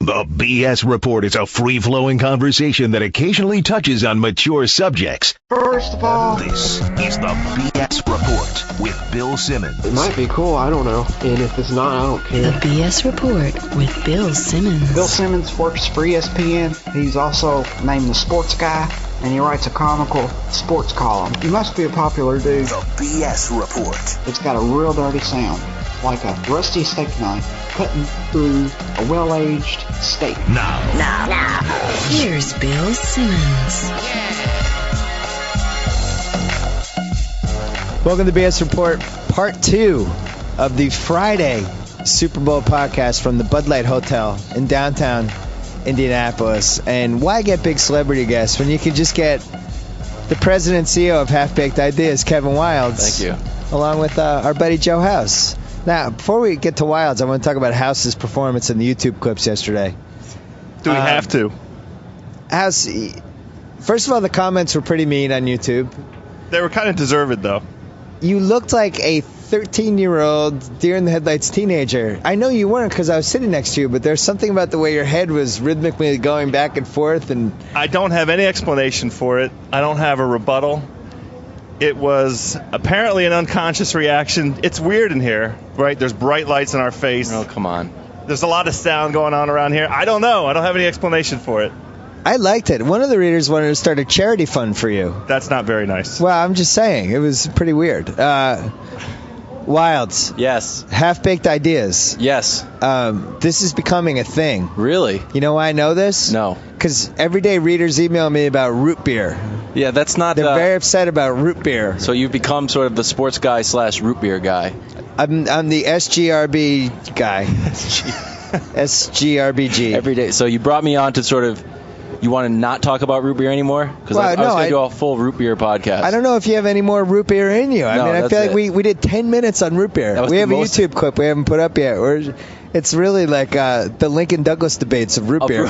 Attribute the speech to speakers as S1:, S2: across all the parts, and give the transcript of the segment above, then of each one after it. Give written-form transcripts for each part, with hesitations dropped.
S1: The BS Report is a free-flowing conversation that occasionally touches on mature subjects.
S2: First of all,
S1: This is the BS Report with Bill Simmons.
S2: it might be cool, I don't know. And if it's not, I don't
S3: The
S2: care.
S3: BS Report with Bill Simmons.
S2: Bill Simmons works for ESPN. He's also named the sports guy, and he writes a comical sports column. He must be a popular dude.
S1: The BS Report.
S2: It's got a real dirty sound, like a rusty steak knife cutting through a well-aged steak.
S1: Now,
S3: Here's Bill Simmons.
S4: Welcome to the BS Report, part 2 of the Friday Super Bowl podcast from the Bud Light Hotel in downtown Indianapolis. And why get big celebrity guests when you can just get the president and CEO of Half Baked Ideas, Kevin Wildes.
S5: Thank you.
S4: Along with our buddy Joe House. Now, before we get to Wildes, I want to talk about House's performance in the YouTube clips yesterday.
S5: Do we have to?
S4: House, first of all, the comments were pretty mean on YouTube.
S5: They were kind of deserved, though.
S4: You looked like a 13-year-old deer-in-the-headlights teenager. I know you weren't because I was sitting next to you, but there's something about the way your head was rhythmically going back and forth. And
S5: I don't have any explanation for it. I don't have a rebuttal. It was apparently an unconscious reaction. It's weird in here, right? There's bright lights in our face.
S6: Oh, come on.
S5: There's a lot of sound going on around here. I don't know. I don't have any explanation for it.
S4: I liked it. One of the readers wanted to start a charity fund for you.
S5: That's not very nice.
S4: Well, I'm just saying. It was pretty weird. Wildes.
S6: Yes.
S4: Half-baked ideas.
S6: Yes.
S4: This is becoming a thing.
S6: Really?
S4: You know why I know this?
S6: No.
S4: Because every day readers email me about root beer.
S6: Yeah, that's not...
S4: They're very upset about root beer.
S6: So you've become sort of the sports guy / root beer guy.
S4: I'm the SGRB guy. SGRBG.
S6: Every day. So you brought me on to sort of... You want to not talk about root beer anymore? Because I was going to do a full root beer podcast.
S4: I don't know if you have any more root beer in you. I feel like we did 10 minutes on root beer. We have a YouTube clip we haven't put up yet. It's really like the Lincoln Douglas debates of root beer.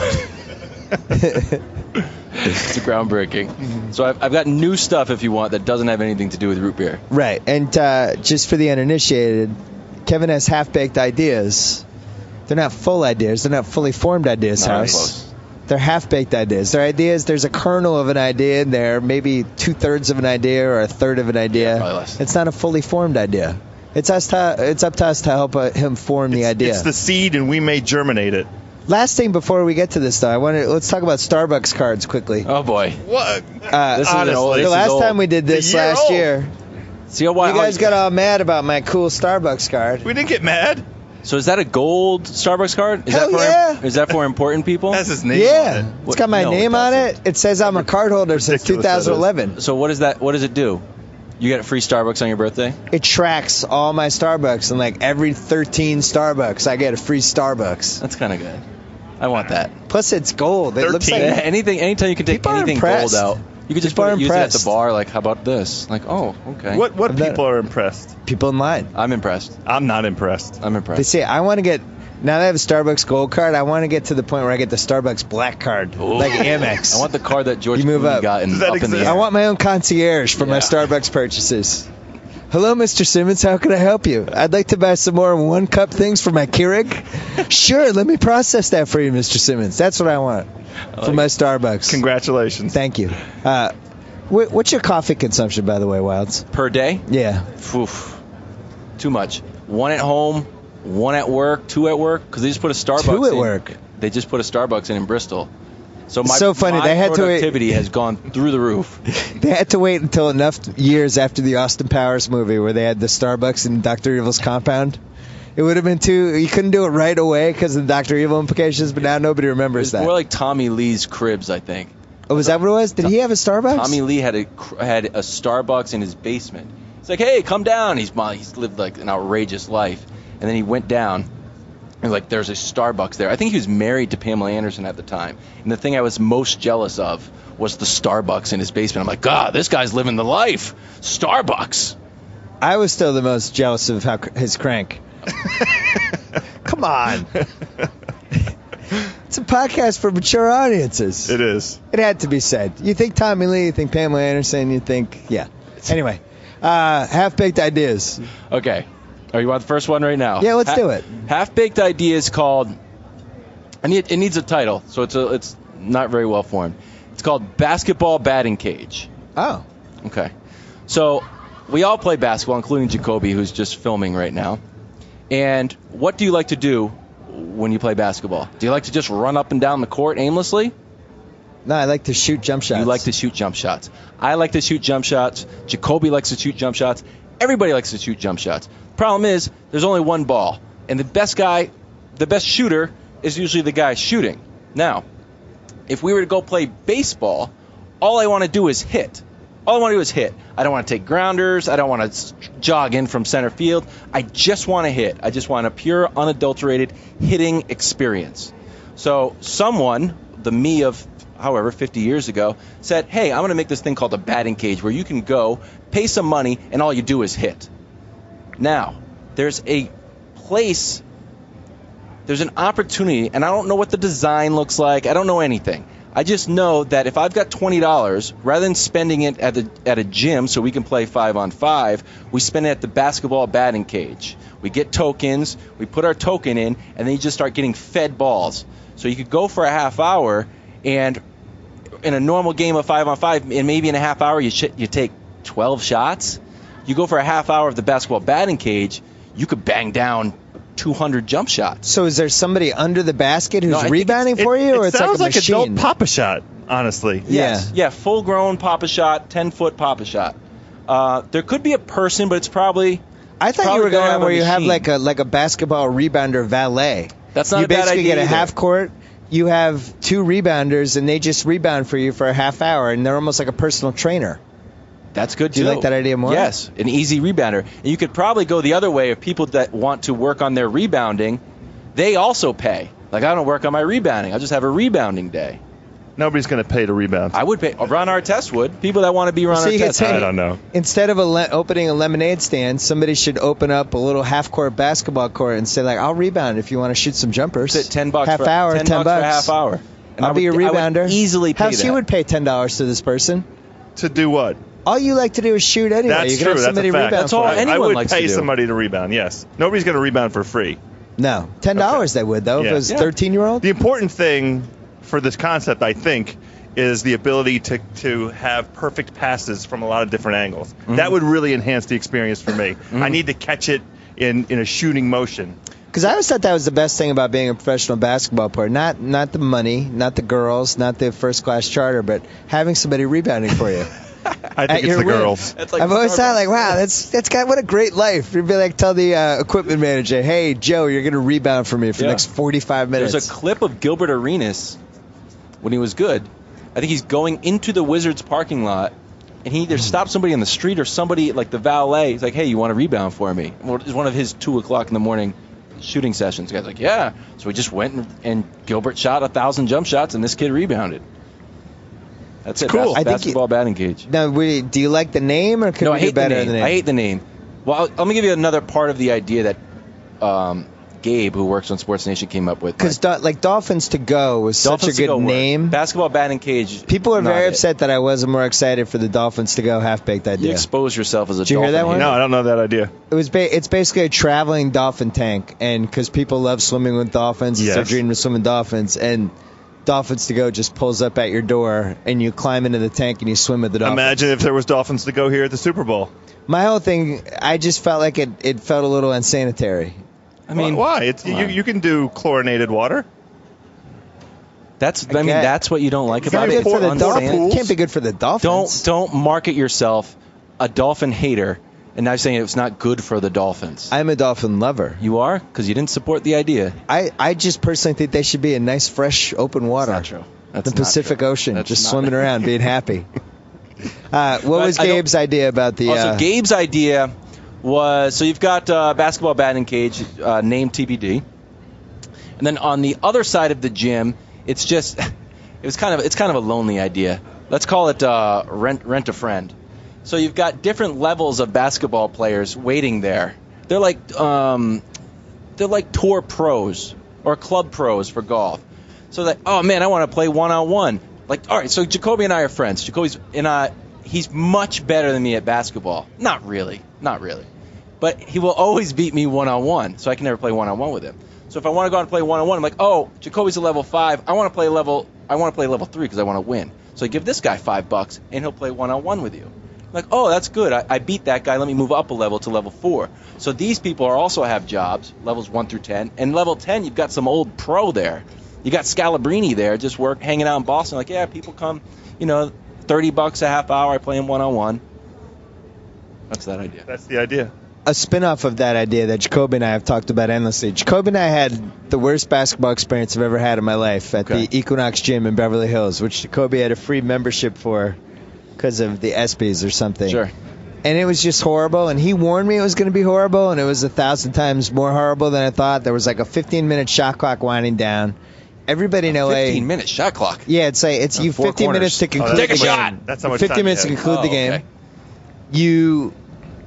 S6: It's groundbreaking. So I've got new stuff, if you want, that doesn't have anything to do with root beer.
S4: Right. And just for the uninitiated, Kevin has half-baked ideas. They're not full ideas. They're not fully formed ideas,
S6: Not
S4: House.
S6: close.
S4: They're half-baked ideas. They're ideas, there's a kernel of an idea in there, maybe 2/3 of an idea or a third of an idea.
S6: Yeah, probably less.
S4: It's not a fully formed idea. It's up to us to help him form the idea.
S5: It's the seed, and we may germinate it.
S4: Last thing before we get to this, though, let's talk about Starbucks cards quickly.
S6: Oh, boy.
S5: What?
S6: This is an old...
S4: The
S6: this is
S4: last
S6: old.
S4: time we did this
S5: The year
S4: last
S5: old.
S4: year,
S6: See how
S4: you guys got all mad about my cool Starbucks card.
S5: We didn't get mad.
S6: So is that a gold Starbucks card? Is
S4: Hell
S6: that for
S4: yeah.
S6: Is that for important people?
S5: That's his name
S4: Yeah,
S5: on it.
S4: it's got my
S6: No,
S4: name
S6: it
S4: on
S6: doesn't.
S4: it. It says I'm a card holder since
S5: Ridiculous that is.
S4: 2011.
S6: So what is that? What does it do? You get free Starbucks on your birthday?
S4: It tracks all my Starbucks, and like every 13 Starbucks, I get a free Starbucks.
S6: That's kind of good. I want that.
S4: Plus, it's gold. It looks
S5: 13.
S4: like
S6: Anytime you can take
S4: People are
S6: anything
S4: impressed.
S6: gold out. You could just
S4: People are
S6: use it at the
S4: impressed.
S6: bar. Like, how about this? Like, oh, okay.
S5: What
S4: I'm not-
S5: people are impressed?
S4: people in line.
S6: I'm impressed.
S5: I'm not impressed.
S6: I'm
S4: They
S6: impressed.
S4: say, I want to get, now that I have a Starbucks gold card, I want to get to the point where I get the Starbucks black card, like Amex.
S6: I want the card that George
S4: You move
S6: Clooney
S4: up.
S6: got
S5: Does that
S6: up in the
S5: exist?
S6: air.
S4: I want my own concierge for my
S6: Yeah.
S4: Starbucks purchases. Hello, Mr. Simmons. How can I help you? I'd like to buy some more one-cup things for my Keurig. Sure, let me process that for you, Mr. Simmons. That's what I want for my Starbucks.
S5: Congratulations.
S4: Thank you. What's your coffee consumption, by the way, Wildes?
S6: Per day?
S4: Yeah.
S6: Oof. Too much. One at home, one at work, two at work, because they just put a Starbucks
S4: Two at
S6: in.
S4: work.
S6: They just put a Starbucks in Bristol. So
S4: It's
S6: my,
S4: so funny.
S6: my
S4: They had to wait-
S6: productivity has gone through the roof.
S4: They had to wait until enough years after the Austin Powers movie where they had the Starbucks in Dr. Evil's compound. It would have been you couldn't do it right away because of the Dr. Evil implications, but now nobody remembers
S6: It's
S4: that.
S6: more like Tommy Lee's Cribs, I think.
S4: Oh, was that what it was? Did he have a Starbucks?
S6: Tommy Lee had a Starbucks in his basement. He's like, hey, come down. He's lived like an outrageous life. And then he went down. And like, there's a Starbucks there. I think he was married to Pamela Anderson at the time. And the thing I was most jealous of was the Starbucks in his basement. I'm like, God, this guy's living the life. Starbucks.
S4: I was still the most jealous of his crank. Come on. It's a podcast for mature audiences.
S5: It is.
S4: It had to be said. You think Tommy Lee, you think Pamela Anderson, you think, yeah. Anyway, half-baked ideas.
S6: Okay. Oh, you want the first one right now?
S4: Yeah, let's do it.
S6: Half-baked ideas called It needs a title, so it's not very well formed. It's called Basketball Batting Cage.
S4: Oh.
S6: Okay. So we all play basketball, including Jacoby, who's just filming right now. And what do you like to do when you play basketball? Do you like to just run up and down the court aimlessly?
S4: No, I like to shoot jump shots.
S6: You like to shoot jump shots. I like to shoot jump shots. Jacoby likes to shoot jump shots. Everybody likes to shoot jump shots. Problem is, there's only one ball. And the best shooter is usually the guy shooting. Now, if we were to go play baseball, all I want to do is hit. All I want to do is hit. I don't want to take grounders. I don't want to jog in from center field. I just want to hit. I just want a pure, unadulterated hitting experience. So someone, the me of, however, 50 years ago, said, hey, I'm going to make this thing called a batting cage where you can go, pay some money, and all you do is hit. Now, there's a place, there's an opportunity, and I don't know what the design looks like. I don't know anything. I just know that if I've got $20, rather than spending it at a gym so we can play 5-on-5, we spend it at the basketball batting cage. We get tokens, we put our token in, and then you just start getting fed balls. So you could go for a half hour, and in a normal game of 5-on-5, and maybe in a half hour you take 12 shots. You go for a half hour of the basketball batting cage, you could bang down 200 jump shots.
S4: So is there somebody under the basket who's rebounding for you, or it's like a machine?
S5: It sounds like adult Pop-A-Shot, honestly.
S6: Yes. Yeah, full-grown Pop-A-Shot, 10-foot Pop-A-Shot. There could be a person, but it's probably...
S4: I thought you were going where you have like a basketball rebounder valet.
S6: That's not a bad idea.
S4: You basically get a
S6: either.
S4: half court. You have 2 rebounders, and they just rebound for you for a half hour, and they're almost like a personal trainer.
S6: That's good, too.
S4: Do you like that idea more?
S6: Yes, an easy rebounder. And you could probably go the other way. If people that want to work on their rebounding, they also pay. Like, I don't work on my rebounding. I'll just have a rebounding day.
S5: Nobody's going to pay to rebound.
S6: I would pay. Ron Artest would. People that want to be Ron Artest.
S5: I don't know.
S4: Instead of opening a lemonade stand, somebody should open up a little half-court basketball court and say, like, I'll rebound if you want to shoot some jumpers.
S6: $10
S4: half
S6: for
S4: hour, $10
S6: for a half hour. And
S4: I'll be your rebounder.
S6: I would easily pay
S4: House,
S6: that.
S4: you would pay $10 to this person.
S5: To do what?
S4: All you like to do is shoot anyway.
S5: That's
S4: you can
S5: true.
S4: have somebody
S5: That's a fact.
S4: rebound
S6: That's all
S4: for you.
S6: anyone
S5: I would
S6: likes to
S5: pay
S6: do.
S5: somebody to rebound, yes. Nobody's going to rebound for free.
S4: No. $10 they would, though, if it was a 13-year-old.
S5: The important thing for this concept, I think, is the ability to have perfect passes from a lot of different angles. Mm-hmm. That would really enhance the experience for me. Mm-hmm. I need to catch it in a shooting motion.
S4: Because I always thought that was the best thing about being a professional basketball player. Not the money, not the girls, not the first-class charter, but having somebody rebounding for you.
S5: I think it's the girls.
S6: Like
S4: I've always thought, like, wow, that's got what a great life. You'd be like, tell the equipment manager, hey, Joe, you're going to rebound for me for the next 45 minutes.
S6: There's a clip of Gilbert Arenas when he was good. I think he's going into the Wizards parking lot, and he either stops somebody in the street or somebody, like the valet. He's like, hey, you want to rebound for me? Well, it's one of his 2 o'clock in the morning shooting sessions. The guy's like, yeah. So we just went, and Gilbert shot 1,000 jump shots, and this kid rebounded. That's it.
S5: Cool.
S6: Basketball batting cage.
S4: Now, do you like the name, or could we do better than the name?
S6: I hate the name. Well, let me give you another part of the idea that Gabe, who works on Sports Nation, came up with.
S4: Because like Dolphins to Go was such a good name.
S6: Basketball batting cage.
S4: People are very upset that I wasn't more excited for the Dolphins to Go half-baked idea.
S6: You expose yourself as a
S4: Did you
S6: dolphin
S4: hear that one?
S5: No, I don't know that idea.
S4: It's basically a traveling dolphin tank, and because people love swimming with dolphins, it's their dream to swim with dolphins, and Dolphins to Go just pulls up at your door, and you climb into the tank and you swim with the dolphins.
S5: Imagine if there was Dolphins to Go here at the Super Bowl.
S4: My whole thing, I just felt like it felt a little unsanitary.
S6: I mean,
S5: why? You can do chlorinated water.
S6: That's what you don't like about it.
S4: It can't be good for the Dolphins.
S6: Don't market yourself a dolphin hater and now saying it's not good for the Dolphins.
S4: I'm a dolphin lover.
S6: You are? Because you didn't support the idea.
S4: I just personally think they should be in nice, fresh, open water.
S6: That's not true. That's
S4: the Pacific Ocean, just swimming around, being happy. What was Gabe's idea about the...
S6: So Gabe's idea was, so you've got basketball batting cage, named TBD. And then on the other side of the gym, it's kind of a lonely idea. Let's call it rent a friend. So you've got different levels of basketball players waiting there. They're like tour pros or club pros for golf. So that, oh man, I want to play one-on-one. Like, all right, so Jacoby and I are friends. Jacoby's he's much better than me at basketball. Not really. But he will always beat me one-on-one, so I can never play one-on-one with him. So if I want to go out and play one-on-one, I'm like, oh, Jacoby's a level 5. I want to play level 3 because I want to win. So I give this guy $5 and he'll play one-on-one with you. I'm like, oh, that's good. I beat that guy. Let me move up a level to level 4. So these people also have jobs, levels 1 through 10. And level 10, you've got some old pro there. You got Scalabrini there, just hanging out in Boston. Like, yeah, people come, $30 a half hour. I play him one-on-one. That's that idea.
S5: That's the idea.
S4: A spin-off of that idea that Jacoby and I have talked about endlessly. Jacoby and I had the worst basketball experience I've ever had in my life at the Equinox Gym in Beverly Hills, which Jacoby had a free membership for because of the ESPYs or something.
S6: Sure.
S4: And it was just horrible, and he warned me it was going to be horrible, and it was 1,000 times more horrible than I thought. There was like a 15-minute shot clock winding down. Everybody in LA.
S6: 15-minute shot clock.
S4: Yeah, it's 15
S6: corners.
S4: minutes to conclude
S6: Take a
S4: the game.
S6: shot.
S5: That's how much
S4: 50
S5: time
S4: minutes to
S5: you have.
S4: conclude the game.
S6: Okay.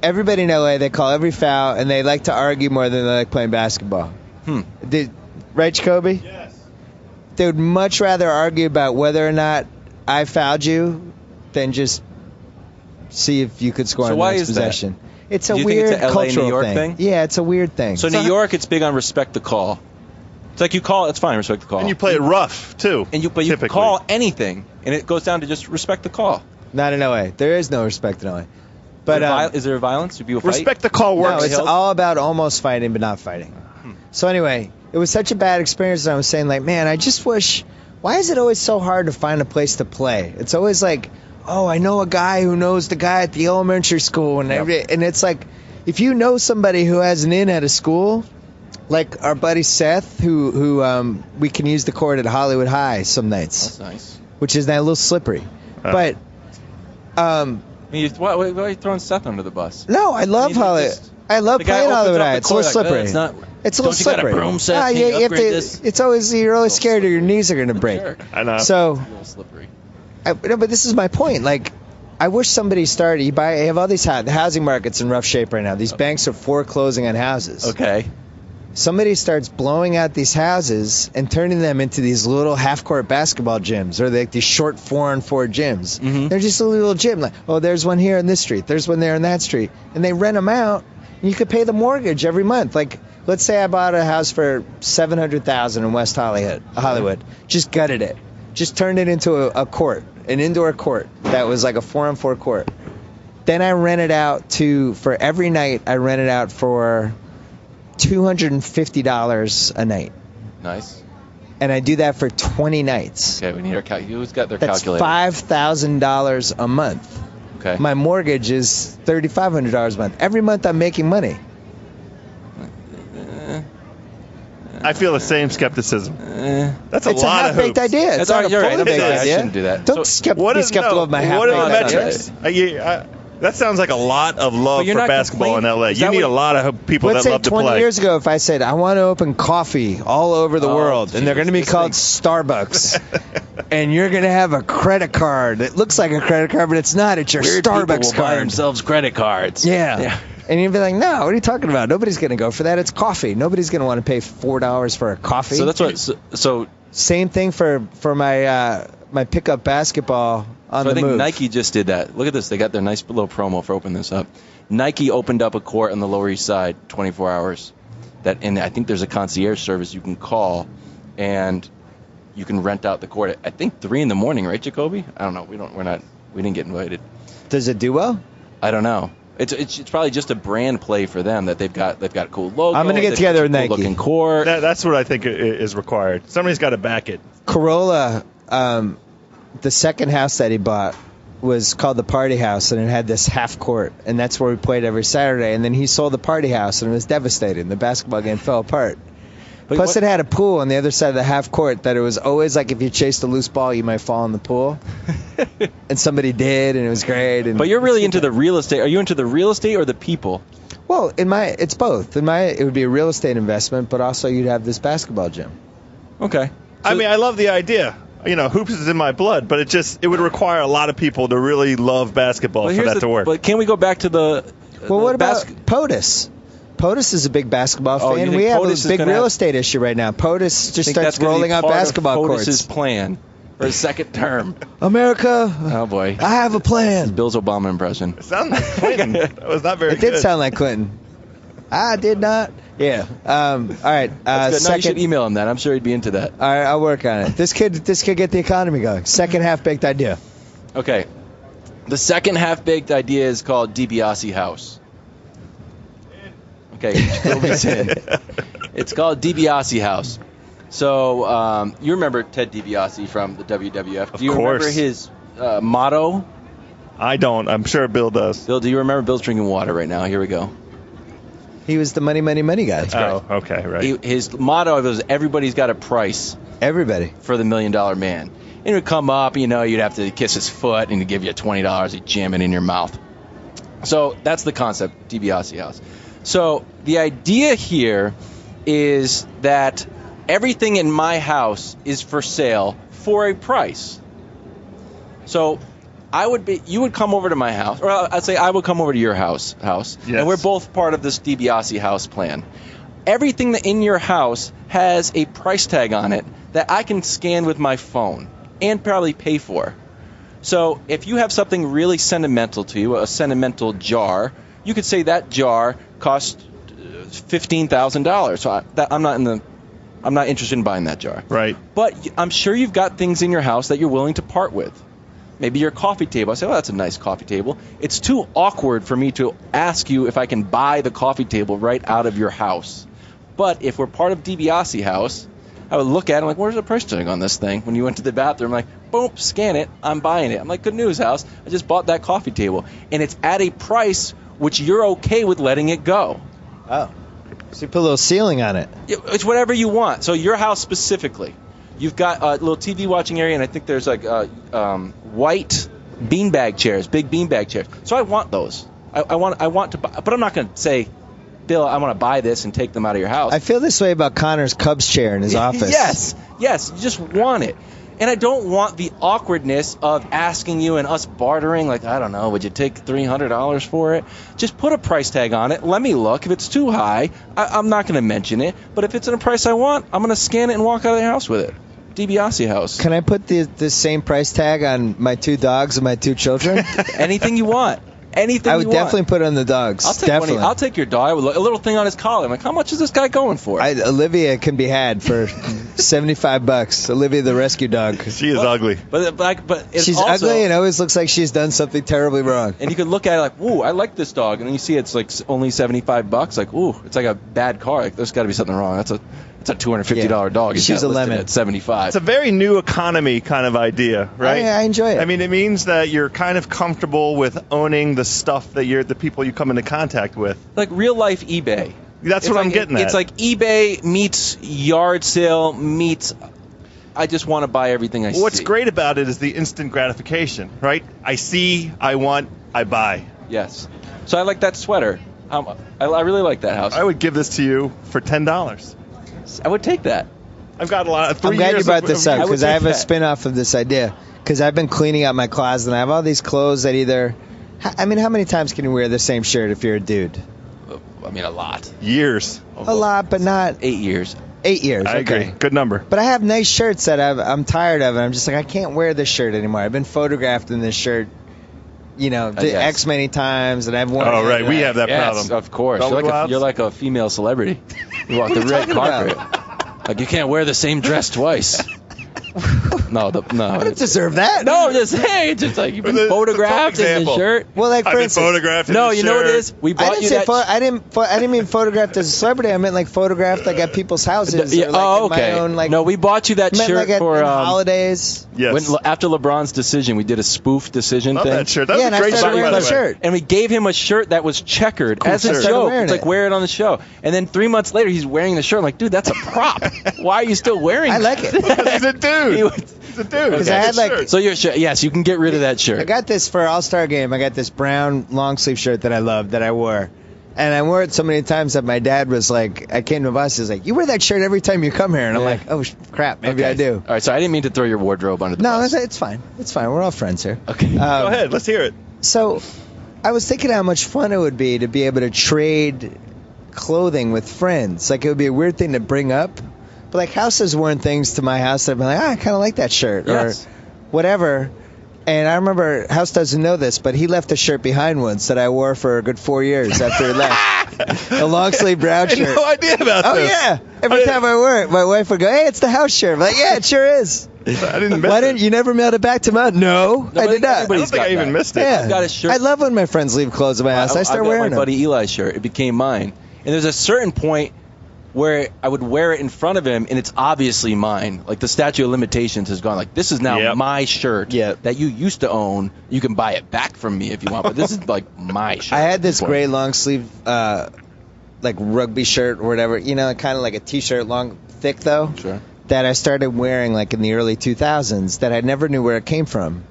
S4: Everybody in LA, they call every foul, and they like to argue more than they like playing basketball. Right, Jacoby?
S5: Yes.
S4: They would much rather argue about whether or not I fouled you than just see if you could score
S6: So
S4: on the
S6: why
S4: next
S6: is that?
S4: possession. It's a
S6: Do you
S4: weird
S6: think it's a LA, New
S4: cultural
S6: York
S4: thing.
S6: thing?
S4: Yeah, it's a weird thing.
S6: So New York, it's big on respect the call. It's like you call, it's fine, respect the call.
S5: And you play it rough, too.
S6: But you
S5: typically.
S6: call anything, and it goes down to just respect the call.
S4: Not in LA. There is no respect in LA. But
S6: Is there violence? Do people fight?
S5: Respect the call works.
S4: no, it's all about almost fighting but not fighting. So anyway, it was such a bad experience that I was saying, like, man, I just wish, why is it always so hard to find a place to play? It's always like, oh, I know a guy who knows the guy at the elementary school. And it's like, if you know somebody who has an in at a school, like our buddy Seth, who we can use the court at Hollywood High some nights.
S6: That's nice.
S4: Which is now a little slippery. But,
S6: why are you throwing Seth under the bus?
S4: no, I love Hollywood. I love
S6: The guy
S4: playing
S6: opens
S4: Hollywood
S6: up
S4: High.
S6: the
S4: It's a little
S6: court like,
S4: slippery.
S6: it's not.
S4: It's a little
S6: Don't you got a
S4: slippery.
S6: broom set? Can you
S4: you have
S6: upgrade
S4: to,
S6: this?
S4: it's always, you're always scared your knees are going to break.
S6: Sure.
S5: I know.
S4: So,
S6: It's a little slippery.
S4: no, but this is my point. Like, I wish somebody started. You have all these the housing market's in rough shape right now. These banks are foreclosing on houses.
S6: Okay.
S4: Somebody starts blowing out these houses and turning them into these little half-court basketball gyms, or like these short 4-on-4 gyms.
S6: Mm-hmm.
S4: They're just a little gym. Like, oh, there's one here in this street. There's one there in that street, and they rent them out. And you could pay the mortgage every month. Like, let's say I bought a house for $700,000 in West Hollywood. Just gutted it. Just turned it into a court, an indoor court that was like a 4-on-4 court. Then I rent it out for every night. I rent it out for $250 a night.
S6: Nice.
S4: And I do that for 20 nights.
S6: Okay, we need our who's got their
S4: That's
S6: calculator?
S4: $5,000 a month.
S6: Okay.
S4: My mortgage is $3,500 a month. Every month I'm making money.
S5: I feel the same skepticism. That's a
S4: It's
S5: lot
S4: a
S5: of
S4: half-baked
S5: hoops.
S4: idea. It's not a
S6: you're right.
S4: fully baked
S6: I
S4: idea.
S6: shouldn't do that.
S4: Don't
S6: So,
S4: be skeptical of my
S5: What are the
S4: half-baked
S5: metrics?
S4: idea.
S5: That sounds like a lot of love
S6: But you're
S5: for
S6: not
S5: basketball in
S6: complaining.
S5: LA.
S6: Is
S5: You
S6: that
S5: need
S6: what-
S5: a lot of people
S4: Let's
S5: that
S4: say
S5: love to
S4: 20
S5: play.
S4: years ago, if I said, I want to open coffee all over the
S6: Oh,
S4: world, and they're going to be
S6: Jesus,
S4: called
S6: this
S4: Starbucks, and you're going to have a credit card that looks like a credit card, but it's not. It's your
S6: Weird people
S4: Starbucks
S6: will buy
S4: card.
S6: themselves credit cards.
S4: Yeah. And you'd be like, no, what are you talking about? Nobody's going to go for that. It's coffee. Nobody's going to want to pay $4 for a coffee.
S6: So that's what. So
S4: Same thing for my my pickup basketball on
S6: I
S4: the
S6: think
S4: move.
S6: Nike just did that. Look at this. They got their nice little promo for opening this up. Nike opened up a court on the Lower East Side, 24 hours. And I think there's a concierge service you can call, and you can rent out the court at, I think, 3 in the morning, right, Jacoby? I don't know. We didn't get invited.
S4: Does it do well?
S6: I don't know. It's probably just a brand play for them that they've got a cool logo.
S4: I'm gonna get
S6: they've
S4: together
S6: got
S4: with
S6: a cool
S4: Nike.
S6: looking court.
S5: That's what I think is required. Somebody's got to back it.
S4: Corolla, the second house that he bought was called the Party House, and it had this half court, and that's where we played every Saturday. And then he sold the Party House, and it was devastating. The basketball game fell apart. Plus, it had a pool on the other side of the half court that it was always like if you chased a loose ball, you might fall in the pool. And somebody did, and it was great. And
S6: But you're really into the real estate. Are you into the real estate or the people?
S4: Well, it's both. It would be a real estate investment, but also you'd have this basketball gym.
S6: Okay.
S5: I mean, I love the idea. Hoops is in my blood, but it would require a lot of people to really love basketball for that to work.
S6: But can we go back to the?
S4: Well, what about POTUS? POTUS is a big basketball fan.
S6: you think
S4: We have
S6: POTUS
S4: a
S6: is
S4: big
S6: gonna
S4: real
S6: have-
S4: estate issue right now. POTUS just
S6: Think that's
S4: starts
S6: gonna be
S4: rolling out
S6: part of
S4: basketball
S6: POTUS's
S4: courts.
S6: plan for his second term.
S4: America,
S6: Oh boy.
S4: I have a plan.
S6: Bill's Obama impression.
S5: It sounded like Clinton. That was not very
S4: It
S5: good.
S4: did sound like Clinton. I did not. Yeah. All right.
S6: That's good. No, you should
S4: Second.
S6: email him that. I'm sure he'd be into that.
S4: All right, I'll work on it. This could get the economy going. Second half-baked idea.
S6: Okay. The second half-baked idea is called DiBiase House. Okay, Kobe's in. It's called DiBiase House. So you remember Ted DiBiase from the WWF? Do you remember his motto?
S5: I don't. I'm sure Bill does.
S6: Bill, do you remember? Bill's drinking water right now. Here we go.
S4: He was the money guy.
S5: Oh, okay, right.
S6: His motto was everybody's got a price.
S4: Everybody.
S6: For the $1 Million Man. And it would come up, you'd have to kiss his foot and he'd give you $20, he'd jam it in your mouth. So that's the concept, DiBiase House. So the idea here is that everything in my house is for sale for a price. So you would come over to my house, or I'd say I would come over to your house,
S5: yes.
S6: And we're both part of this DiBiase House plan. Everything that in your house has a price tag on it that I can scan with my phone and probably pay for. So if you have something really sentimental to you, a sentimental jar, you could say that jar cost $15,000. So I'm not interested in buying that jar.
S5: Right.
S6: But I'm sure you've got things in your house that you're willing to part with. Maybe your coffee table. I say, well, that's a nice coffee table. It's too awkward for me to ask you if I can buy the coffee table right out of your house. But if we're part of DiBiase House, I would look at it like, where's the price tag on this thing? When you went to the bathroom, I'm like, boom, scan it, I'm buying it. I'm like, good news, house. I just bought that coffee table. And it's at a price which you're okay with letting it go.
S4: Oh. So you put a little ceiling on it.
S6: It's whatever you want. So your house specifically. You've got a little TV watching area, and I think there's like white beanbag chairs, big beanbag chairs. So I want those. I want to buy, but I'm not going to say, Bill, I want to buy this and take them out of your house.
S4: I feel this way about Connor's Cubs chair in his office.
S6: Yes, you just want it. And I don't want the awkwardness of asking you and us bartering, like, I don't know, would you take $300 for it? Just put a price tag on it. Let me look. If it's too high, I'm not going to mention it. But if it's in a price I want, I'm going to scan it and walk out of the house with it. DiBiase House.
S4: Can I put the same price tag on my 2 dogs and my 2 children?
S6: Anything you want. Anything
S4: I would definitely put it on the dogs.
S6: I'll take your dog. A little thing on his collar. I'm like, how much is this guy going for?
S4: Olivia can be had for $75. Olivia the rescue dog.
S5: She is ugly.
S6: But it's
S4: she's
S6: also
S4: ugly and always looks like she's done something terribly wrong.
S6: And you can look at it like, ooh, I like this dog, and then you see it's like only $75. Like, ooh, it's like a bad car. Like, there's got to be something wrong. It's a $250 dog.
S4: She's a lemon
S6: at $75.
S5: It's a very new economy kind of idea, right?
S4: I enjoy it.
S5: I mean, it means that you're kind of comfortable with owning the stuff that the people you come into contact with.
S6: Like real life eBay.
S5: That's what I'm getting at.
S6: It's like eBay meets yard sale meets. I just want to buy everything I see.
S5: What's great about it is the instant gratification, right? I see, I want, I buy.
S6: Yes. So I like that sweater. I really like that house.
S5: I would give this to you for $10.
S6: I would take that.
S5: I've got a lot of 3
S4: I'm glad
S5: years
S4: you brought this up because I have a
S6: that.
S4: spin-off of this idea. Because I've been cleaning out my closet and I have all these clothes that either... I mean, how many times can you wear the same shirt if you're a dude?
S6: I mean, a lot.
S5: Years.
S4: A lot, but not...
S6: 8 years.
S4: 8 years,
S5: I agree. Good number.
S4: But I have nice shirts that I'm tired of, and I'm just like, I can't wear this shirt anymore. I've been photographed in this shirt, X many times, and I've worn it.
S5: Oh, right. We have that
S6: yes,
S5: problem.
S6: Of course. You're like a female celebrity. You walk the red carpet. Like, you can't wear the same dress twice. No.
S4: I don't deserve that.
S6: No, just hey, it's just like you've been photographed in the shirt.
S4: Well, like
S5: I've
S4: for
S5: been
S4: instance,
S5: photographed in
S6: no,
S5: the
S6: you
S5: shirt.
S6: know what it is? We bought you that.
S4: I didn't mean photographed as a celebrity. I meant like photographed like at people's houses.
S6: Yeah,
S4: or, like,
S6: oh,
S4: in
S6: okay.
S4: my own, like,
S6: no, we bought you that
S4: I meant,
S6: shirt
S4: like,
S6: for
S4: at holidays.
S5: Yes.
S6: After LeBron's decision, we did a spoof decision
S5: Love
S6: thing.
S5: that shirt. That was
S4: and
S5: a
S4: I
S5: great
S4: started
S5: shirt,
S4: wearing
S5: by
S4: the
S5: the way.
S4: shirt.
S6: And we gave him a shirt that was checkered as a
S5: shirt.
S6: joke.
S4: Wearing
S6: It's like,
S4: it.
S6: wear it on the show. And then 3 months later, he's wearing the shirt. I'm like, dude, that's a prop. Why are you still wearing it?
S4: I like it.
S5: He's a dude. He's a dude.
S4: Because I had like.
S6: So your shirt, yes, you can get rid of that shirt.
S4: I got this for All-Star Game. I got this brown long sleeve shirt that I love that I wore. And I wore it so many times that my dad was like, I came to us, he was like, you wear that shirt every time you come here. And I'm like, oh, crap, maybe I do.
S6: All right, so I didn't mean to throw your wardrobe under the
S4: No,
S6: bus.
S4: it's fine. It's fine. We're all friends here.
S6: Okay.
S5: Go ahead. Let's hear it.
S4: So I was thinking how much fun it would be to be able to trade clothing with friends. Like, it would be a weird thing to bring up. But, like, House has worn things to my house that I've been like, I kind of like that shirt.
S6: Yes.
S4: Or whatever. And I remember, House doesn't know this, but he left a shirt behind once that I wore for a good 4 years after he left. A long sleeve brown
S5: I had
S4: shirt.
S5: no idea about
S4: Oh,
S5: this.
S4: yeah. Every time I wear it, my wife would go, hey, it's the house shirt. I'm like, yeah, it sure is.
S5: I didn't miss
S4: Why
S5: it.
S4: didn't you never mailed it back to me? No, I did not.
S5: I don't think I even missed it.
S4: Yeah.
S6: got a shirt.
S4: I love when my friends leave clothes in my house. I start
S6: got
S4: wearing
S6: my
S4: them.
S6: buddy Eli's shirt. It became mine. And there's a certain point where I would wear it in front of him, and it's obviously mine. Like the statute of limitations has gone. Like this is now my shirt that you used to own. You can buy it back from me if you want, but this is like my shirt.
S4: I had this gray long sleeve, like rugby shirt or whatever. You know, kind of like a t-shirt, long, thick though.
S6: Sure.
S4: That I started wearing like in the early 2000s. That I never knew where it came from,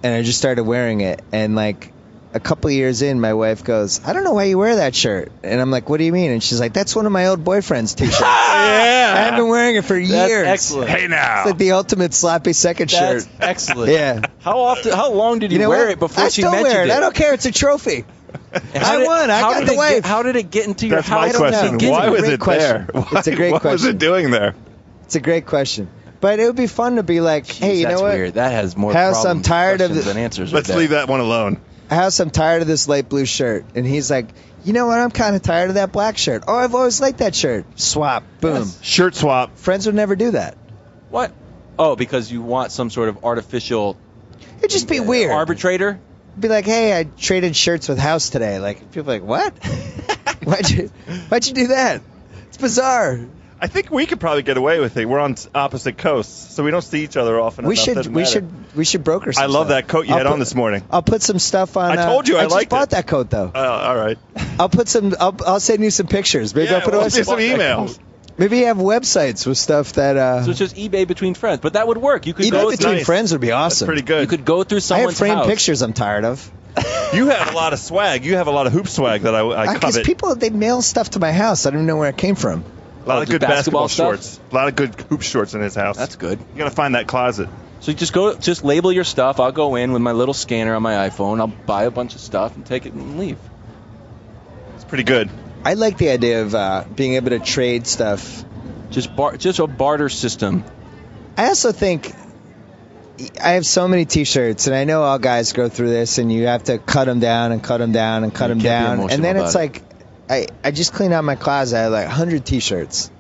S4: and I just started wearing it. And like a couple of years in, my wife goes, "I don't know why you wear that shirt." And I'm like, "What do you mean?" And she's like, "That's one of my old boyfriend's t-shirts."
S5: Yeah.
S4: I've been wearing it for years.
S6: That's excellent.
S5: Hey now.
S4: It's like the ultimate sloppy second
S6: That's
S4: shirt.
S6: excellent.
S4: Yeah.
S6: How long did you,
S4: know
S6: wear
S4: what?
S6: it before
S4: I
S6: she
S4: still
S6: mentioned
S4: wear
S6: it?
S4: I don't care. It's a trophy. I won. I got the wife.
S6: How did it get into your
S5: That's
S6: house?
S5: my
S4: don't know.
S5: question.
S4: It's a
S5: Why was
S4: great
S5: it
S4: question.
S5: there?
S4: It's a great
S5: What was
S4: question.
S5: it doing there?
S4: It's a great question. But it would be fun to be like, hey, you
S6: That's
S4: know what?
S6: weird. That has more
S4: House, I'm
S6: problems,
S4: tired of
S6: questions
S4: the-
S6: than answers.
S5: Let's
S6: right there.
S5: leave that one alone.
S4: House, I'm tired of this light blue shirt. And he's like, you know what? I'm kind of tired of that black shirt. Oh, I've always liked that shirt. Swap. Boom.
S5: Shirt swap.
S4: Friends would never do that.
S6: What? Oh, because you want some sort of artificial
S4: It'd just be weird.
S6: arbitrator?
S4: Be like, hey, I traded shirts with House today. Like, people are like, what? Why'd you do that? It's bizarre.
S5: I think we could probably get away with it. We're on opposite coasts, so we don't see each other often.
S4: We
S5: enough.
S4: should
S5: Doesn't
S4: we
S5: matter.
S4: should broker some
S5: I love
S4: stuff.
S5: that coat you
S4: I'll
S5: had on this morning.
S4: I'll put some stuff on.
S5: I told you I
S4: just
S5: liked
S4: bought
S5: it.
S4: that coat though.
S5: All right.
S4: I'll put some. I'll send you some pictures. Maybe I'll put
S5: we'll
S4: on
S5: do some emails.
S4: Maybe you have websites with stuff that.
S6: So it's just eBay between friends, but that would work. You could
S4: eBay
S6: go
S4: between
S5: nice.
S4: friends would be awesome.
S5: Pretty good.
S6: You could go through
S4: I
S6: someone's
S4: have framed
S6: house.
S4: pictures I'm tired of.
S5: You have a lot of swag. You have a lot of hoop swag that I
S4: Because
S5: covet.
S4: people they mail stuff to my house. I don't even know where it came from.
S5: A lot of
S6: just
S5: good
S6: basketball
S5: basketball
S6: stuff?
S5: shorts. A lot of good hoop shorts in his house.
S6: That's good.
S5: You gotta find that closet.
S6: So you just label your stuff. I'll go in with my little scanner on my iPhone. I'll buy a bunch of stuff and take it and leave.
S5: It's pretty good.
S4: I like the idea of being able to trade stuff.
S6: Just a barter system.
S4: I also think I have so many T-shirts, and I know all guys go through this, and you have to cut them down and cut them down and cut them
S6: You can't be
S4: down,
S6: emotional
S4: and then it's
S6: about
S4: like I just clean out my closet. I have like 100 T-shirts,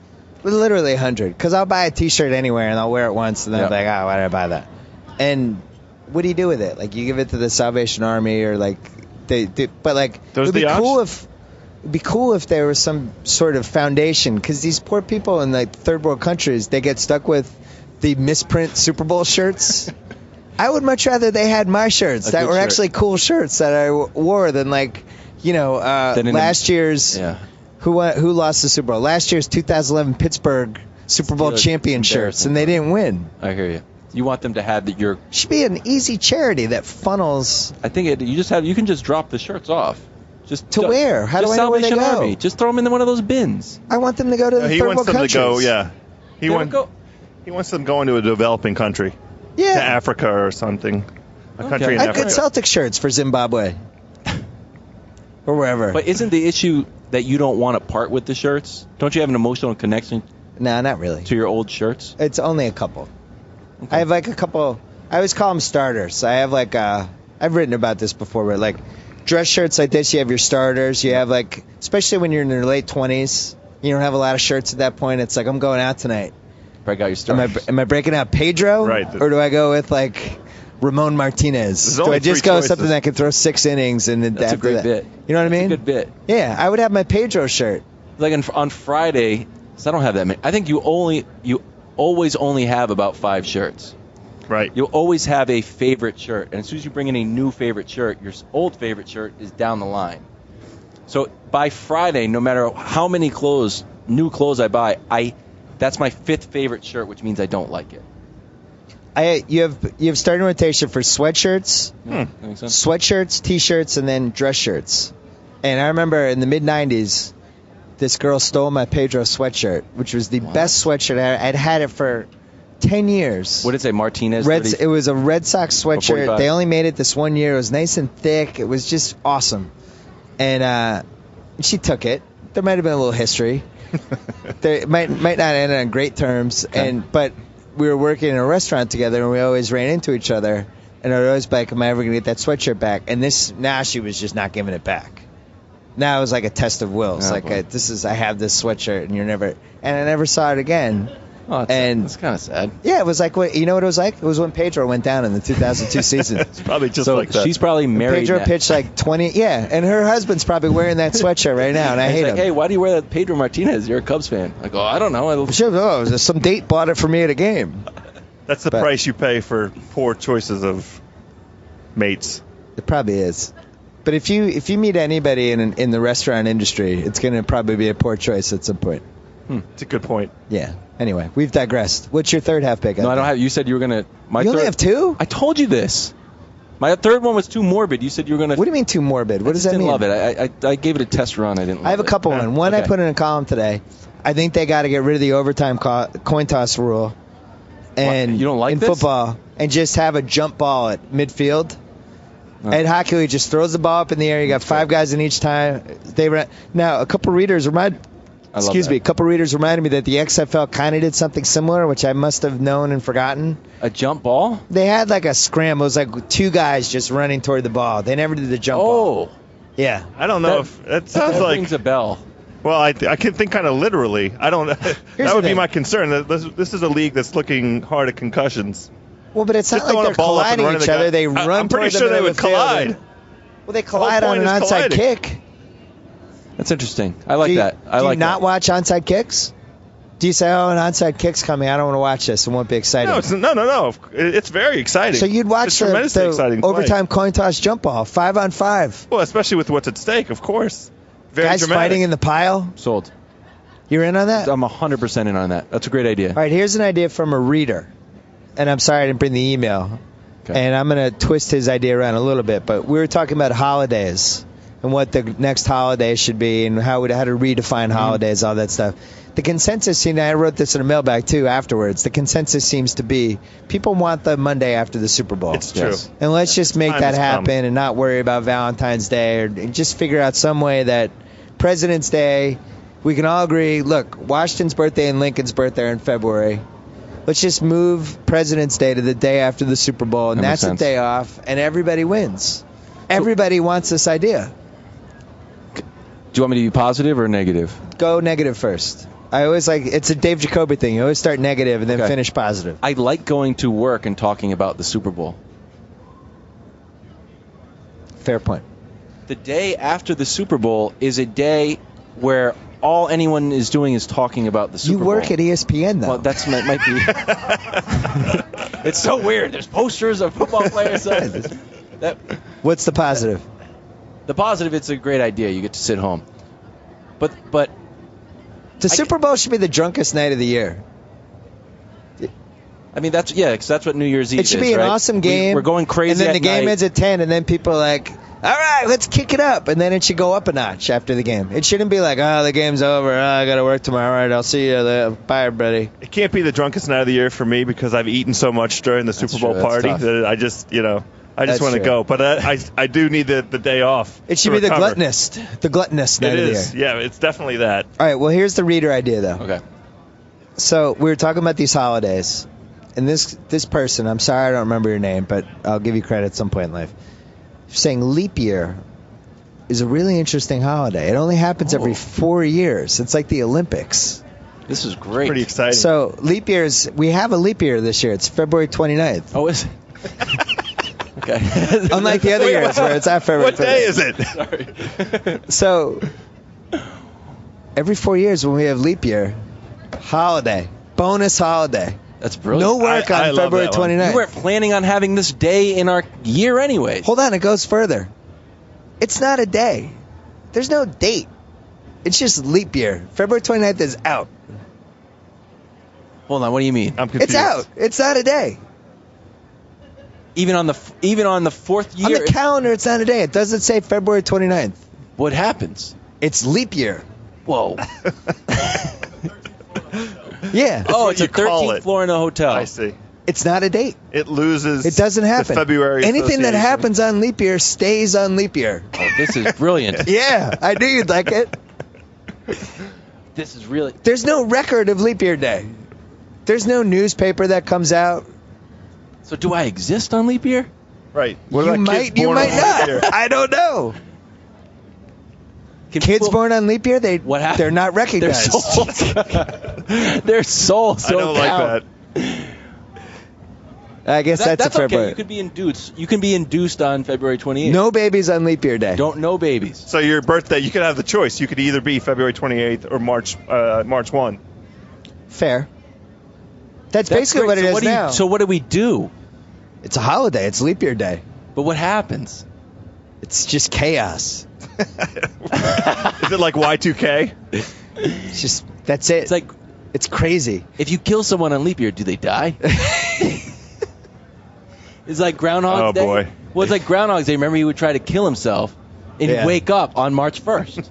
S4: literally 100, because I'll buy a T-shirt anywhere and I'll wear it once, and then I'm like, oh, why did I buy that? And what do you do with it? Like you give it to the Salvation Army, or like but like
S5: Those
S4: it'd be
S5: the
S4: cool if. It'd be cool if there was some sort of foundation, because these poor people in like third world countries, they get stuck with the misprint Super Bowl shirts. I would much rather they had my shirts
S6: A
S4: that
S6: good
S4: were
S6: shirt.
S4: actually cool shirts that I wore than like, last year's who lost the Super Bowl? Last year's 2011 Pittsburgh Super Bowl
S6: Steelers.
S4: champion shirts, and they didn't win.
S6: I hear you. You want them to have your.
S4: Should be an easy charity that funnels.
S6: I think you can just drop the shirts off. Just
S4: To where? How
S6: just
S4: do I know where they
S6: Salvation
S4: go?
S6: Army. Just throw them in one of those bins.
S4: I want them to go to the
S5: He
S4: third
S5: wants
S4: world
S5: them
S4: countries.
S5: to go. Yeah. He
S6: They would
S5: wants. He wants them going to a developing country.
S4: Yeah.
S5: To Africa or something. A country in
S4: I have good
S5: Africa.
S4: Celtic shirts for Zimbabwe. Or wherever.
S6: But isn't the issue that you don't want to part with the shirts? Don't you have an emotional connection
S4: No, not really.
S6: to your old shirts?
S4: It's only a couple. I have like a couple. I always call them starters. I have like I've written about this before, but like dress shirts like this, you have your starters. You have like, especially when you're in your late 20s, you don't have a lot of shirts at that point. It's like, I'm going out tonight.
S6: Break out your stars.
S4: Am I breaking out Pedro?
S5: Right.
S4: Or do I go with like Ramon Martinez?
S5: There's
S4: Do
S5: only
S4: I just
S5: three
S4: go with
S5: choices.
S4: something that can throw 6 innings and then
S6: That's a
S4: after
S6: great
S4: that?
S6: bit.
S4: You know what I mean?
S6: That's a good bit.
S4: Yeah, I would have my Pedro shirt.
S6: Like on Friday, so I don't have that many. I think you always only have about 5 shirts.
S5: Right.
S6: You'll always have a favorite shirt, and as soon as you bring in a new favorite shirt, your old favorite shirt is down the line. So by Friday, no matter how many new clothes I buy, that's my 5th favorite shirt, which means I don't like it.
S4: You have starting rotation for sweatshirts,
S6: That makes sense?
S4: sweatshirts, t-shirts, and then dress shirts. And I remember in the mid-'90s, this girl stole my Pedro sweatshirt, which was the best sweatshirt. I'd had it for 10 years.
S6: What did it say, Martinez?
S4: It was a Red Sox sweatshirt.
S6: 45.
S4: They only made it this one year. It was nice and thick. It was just awesome. And she took it. There might have been a little history. It might not end on great terms. But we were working in a restaurant together, and we always ran into each other. And I would always be like, am I ever going to get that sweatshirt back? And now she was just not giving it back. Now it's like a test of wills.
S6: Oh,
S4: like
S6: boy.
S4: I have this sweatshirt, and I never saw it again.
S6: Oh,
S4: And-
S6: that's kind of sad.
S4: Yeah, it was like what it was like. It was when Pedro went down in the 2002 season.
S5: It's probably just
S6: So
S5: like that.
S6: she's probably married.
S4: Pedro
S6: now.
S4: pitched like 20. Yeah, and her husband's probably wearing that sweatshirt right now, and I
S6: He's
S4: hate
S6: like,
S4: him.
S6: hey, why do you wear that Pedro Martinez? You're a Cubs fan. I go, I don't know.
S4: Sure, some date bought it for me at a game.
S5: That's the
S4: But-
S5: price you pay for poor choices of mates.
S4: It probably is. But if you meet anybody in the restaurant industry, it's going to probably be a poor choice at some point.
S5: It's a good point.
S4: Yeah. Anyway, we've digressed. What's your third half pick?
S6: No, I don't have. You said you were gonna. My
S4: You
S6: third,
S4: only have two?
S6: I told you this. My third one was too morbid. You said you were gonna.
S4: What do you mean too morbid? What does that
S6: didn't
S4: mean?
S6: love it. I gave it a test run. I didn't. Love
S4: I have a couple
S6: It.
S4: one. One I
S6: Okay.
S4: put in a column today. I think they got to get rid of the overtime coin toss rule, and
S6: You don't like
S4: in
S6: this?
S4: football, and just have a jump ball at midfield.
S6: Oh.
S4: Ed Hockey just throws the ball up in the air. You got five guys in each time. They run. Now a couple readers reminded me. A couple readers reminded me that the XFL kind of did something similar, which I must have known and forgotten.
S6: A jump ball.
S4: They had like a scramble. It was like two guys just running toward the ball. They never did the jump ball.
S6: Oh,
S4: Yeah.
S5: I don't know if that sounds
S6: that
S5: like.
S6: rings a bell.
S5: Well, I can think kind of literally. I don't. That
S4: the
S5: would be
S4: thing.
S5: my concern. That This is a league that's looking hard at concussions.
S4: Well, but it's
S5: Just
S4: not like
S5: throwing
S4: they're
S5: a ball up and
S4: colliding
S5: running
S4: each
S5: the guy-
S4: other. They
S5: I'm
S4: run
S5: pretty
S4: toward the
S5: sure they
S4: middle
S5: would
S4: of the field.
S5: collide.
S4: Well, they collide
S5: whole
S4: on an
S5: point is
S4: onside
S5: colliding.
S4: kick.
S6: That's interesting. I like that.
S4: Do you not watch onside kicks? Do you say, "Oh, an onside kick's coming. I don't want to watch this. It won't be exciting."
S5: No. It's very exciting.
S4: So you'd watch
S5: it's tremendously exciting
S4: the
S5: play.
S4: overtime coin toss jump ball, 5-on-5.
S5: Well, especially with what's at stake, of course. Very
S4: Guys
S5: dramatic.
S4: fighting in the pile.
S6: Sold.
S4: You're in on that?
S6: I'm 100% in on that. That's a great idea.
S4: All right, here's an idea from a reader. And I'm sorry I didn't bring the email.
S6: Okay.
S4: And I'm going to twist his idea around a little bit. But we were talking about holidays and what the next holiday should be and how to redefine holidays, all that stuff. The consensus, I wrote this in a mailbag too afterwards. The consensus seems to be people want the Monday after the Super Bowl.
S5: It's true.
S6: Yes.
S4: And let's just make
S5: Time
S4: that
S5: has
S4: happen
S5: come.
S4: and not worry about Valentine's Day or just figure out some way that President's Day, we can all agree, look, Washington's birthday and Lincoln's birthday are in February. Let's just move President's Day to the day after the Super Bowl, and
S6: That makes
S4: that's a
S6: sense.
S4: day off, and everybody wins. Everybody wants this idea.
S6: Do you want me to be positive or negative?
S4: Go negative first. I always it's a Dave Jacoby thing. You always start negative and then
S6: Okay.
S4: finish positive.
S6: I like going to work and talking about the Super Bowl.
S4: Fair point.
S6: The day after the Super Bowl is a day where all anyone is doing is talking about the Super Bowl.
S4: You work at ESPN, though.
S6: Well, that's might be. It's so weird. There's posters of football players.
S4: What's the positive?
S6: The positive, it's a great idea. You get to sit home. But
S4: The Super Bowl should be the drunkest night of the year.
S6: I mean because that's what New Year's Eve is.
S4: It should be an
S6: right?
S4: awesome game.
S6: We're going crazy.
S4: And then the
S6: at
S4: game
S6: night.
S4: ends at 10, and then people are like, all right, let's kick it up. And then it should go up a notch after the game. It shouldn't be like, oh, the game's over. Oh, I got to work tomorrow. All right, I'll see you there. Bye, everybody.
S5: It can't be the drunkest night of the year for me because I've eaten so much during the Super Bowl
S6: true. That's
S5: party
S6: tough.
S5: that I just, I
S4: That's
S5: just want to
S4: true.
S5: go. But I do need the day off.
S4: It should
S5: to
S4: be the
S5: recover.
S4: gluttonous night
S5: It
S4: of the
S5: is.
S4: year.
S5: Yeah, it's definitely that.
S4: All right, well, here's the reader idea, though.
S6: Okay.
S4: So we were talking about these holidays, and this person, I'm sorry I don't remember your name, but I'll give you credit at some point in life, saying leap year is a really interesting holiday. It only happens every 4 years. It's like the Olympics.
S6: This is great.
S5: Pretty exciting.
S4: So leap years, we have a leap year this year. It's February 29th.
S6: Oh, is it? Okay.
S4: Unlike the other years where it's not February
S5: What day
S4: 29th.
S5: is it?
S6: Sorry.
S4: So every 4 years when we have leap year, holiday, bonus holiday.
S6: That's brilliant.
S4: No work
S5: I
S4: on
S5: love
S4: February
S5: that one.
S4: 29th.
S6: You weren't planning on having this day in our year anyways.
S4: Hold on, it goes further. It's not a day. There's no date. It's just leap year. February 29th is out.
S6: Hold on. What do you mean?
S5: I'm confused.
S4: It's out. It's not a day.
S6: Even on the fourth
S4: On
S6: year,
S4: the calendar, it's not a day. It doesn't say February 29th.
S6: what happens?
S4: It's leap year.
S6: Whoa.
S4: Yeah.
S6: Oh, it's a
S5: you call
S6: 13th
S5: it.
S6: floor in a hotel.
S5: I see.
S4: It's not a date.
S5: It loses.
S4: It doesn't happen.
S5: The February.
S4: Anything that
S5: association.
S4: happens on leap year stays on leap year.
S6: Oh, this is brilliant.
S4: Yeah, I knew you'd like it.
S6: This is really.
S4: There's no record of leap year day. There's no newspaper that comes out.
S6: So do I exist on leap year?
S5: Right. What
S4: You
S5: about
S4: might,
S5: kids
S4: you
S5: born
S4: might
S5: on leap year?
S4: not. I don't know.
S6: Can
S4: Kids
S6: people-
S4: born on leap year,
S6: What happened?
S4: they're not
S6: Their
S4: recognized.
S6: souls. Their souls
S5: I don't like
S6: count.
S5: that.
S4: I guess that's a fair
S6: okay.
S4: point.
S6: You could be induced. You can be induced on February 28th.
S4: No babies on leap year day.
S6: No babies.
S5: So your birthday, you could have the choice. You could either be February 28th or March 1.
S4: Fair. That's basically
S6: great.
S4: what it is now.
S6: So what do we do?
S4: It's a holiday. It's leap year day.
S6: But what happens?
S4: It's just chaos.
S5: Is it like Y2K?
S4: It's just that's it.
S6: It's like
S4: it's crazy.
S6: if you kill someone on leap year, do they die? It's like Groundhog Day.
S5: Oh, boy.
S6: Well, it's like Groundhog Day. Remember, he would try to kill himself, and
S4: Yeah.
S6: he'd wake up on March 1st.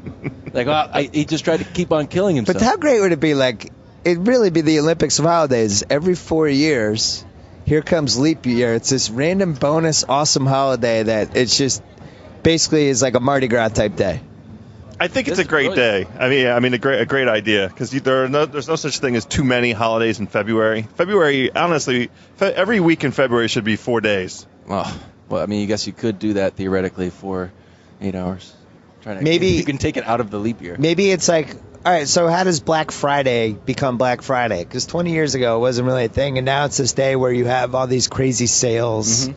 S6: Like, well, he just tried to keep on killing himself.
S4: But how great would it be? Like, it'd really be the Olympics of holidays. Every 4 years, here comes leap year. It's this random bonus awesome holiday that it's just basically is like a Mardi Gras type day.
S5: I think it's
S6: This
S5: a great
S6: is
S5: day. I mean, a great idea because there's no such thing as too many holidays in February. February, honestly, every week in February should be 4 days.
S6: Oh, well, I mean, I guess you could do that theoretically for 8 hours.
S4: Maybe-
S6: you can take it out of the leap year.
S4: Maybe it's like, all right, so how does Black Friday become Black Friday? Because 20 years ago it wasn't really a thing, and now it's this day where you have all these crazy sales,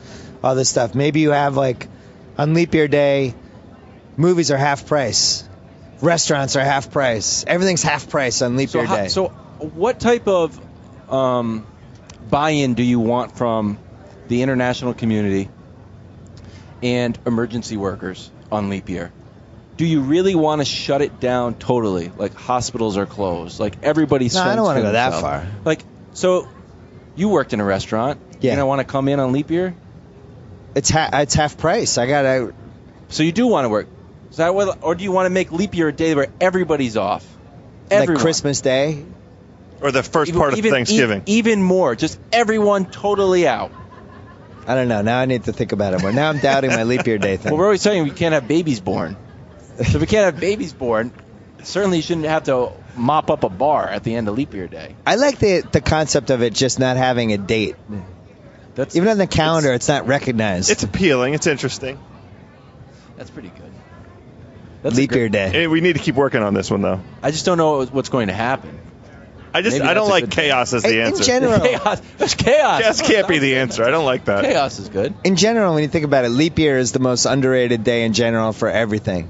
S4: all this stuff. Maybe you have, like, on leap year day, movies are half price. Restaurants are half price. Everything's half price on leap year day.
S6: So what type of buy-in do you want from the international community and emergency workers on leap year? Do you really want to shut it down totally? Like hospitals are closed. Like everybody's.
S4: No, I don't
S6: want to
S4: go that far.
S6: Like, so you worked in a restaurant.
S4: Yeah.
S6: You don't want to come in on leap year?
S4: It's half price. I gotta.
S6: So you do want to work. Is that what, or do you want to make leap year a day where everybody's off? Everyone.
S4: Like Christmas Day.
S5: Or the first part of Thanksgiving.
S6: Even more. Just everyone totally out.
S4: I don't know. Now I need to think about it more. Now I'm doubting my leap year day thing.
S6: Well, we're always saying we can't have babies born. So if we can't have babies born, certainly you shouldn't have to mop up a bar at the end of leap year day.
S4: I like the concept of it just not having a date.
S6: That's
S4: Even on the calendar, it's not recognized.
S5: It's appealing. It's interesting.
S6: That's pretty good. That's
S4: leap year day.
S5: Hey, we need to keep working on this one, though.
S6: I just don't know what's going to happen.
S5: I
S6: Maybe
S5: don't
S6: that's a
S5: like
S6: good-
S5: chaos as the answer.
S4: In general,
S6: Chaos. There's chaos.
S5: Chaos can't be the answer. I don't like that.
S6: Chaos is good.
S4: when you think about it, leap year is the most underrated day in general for everything.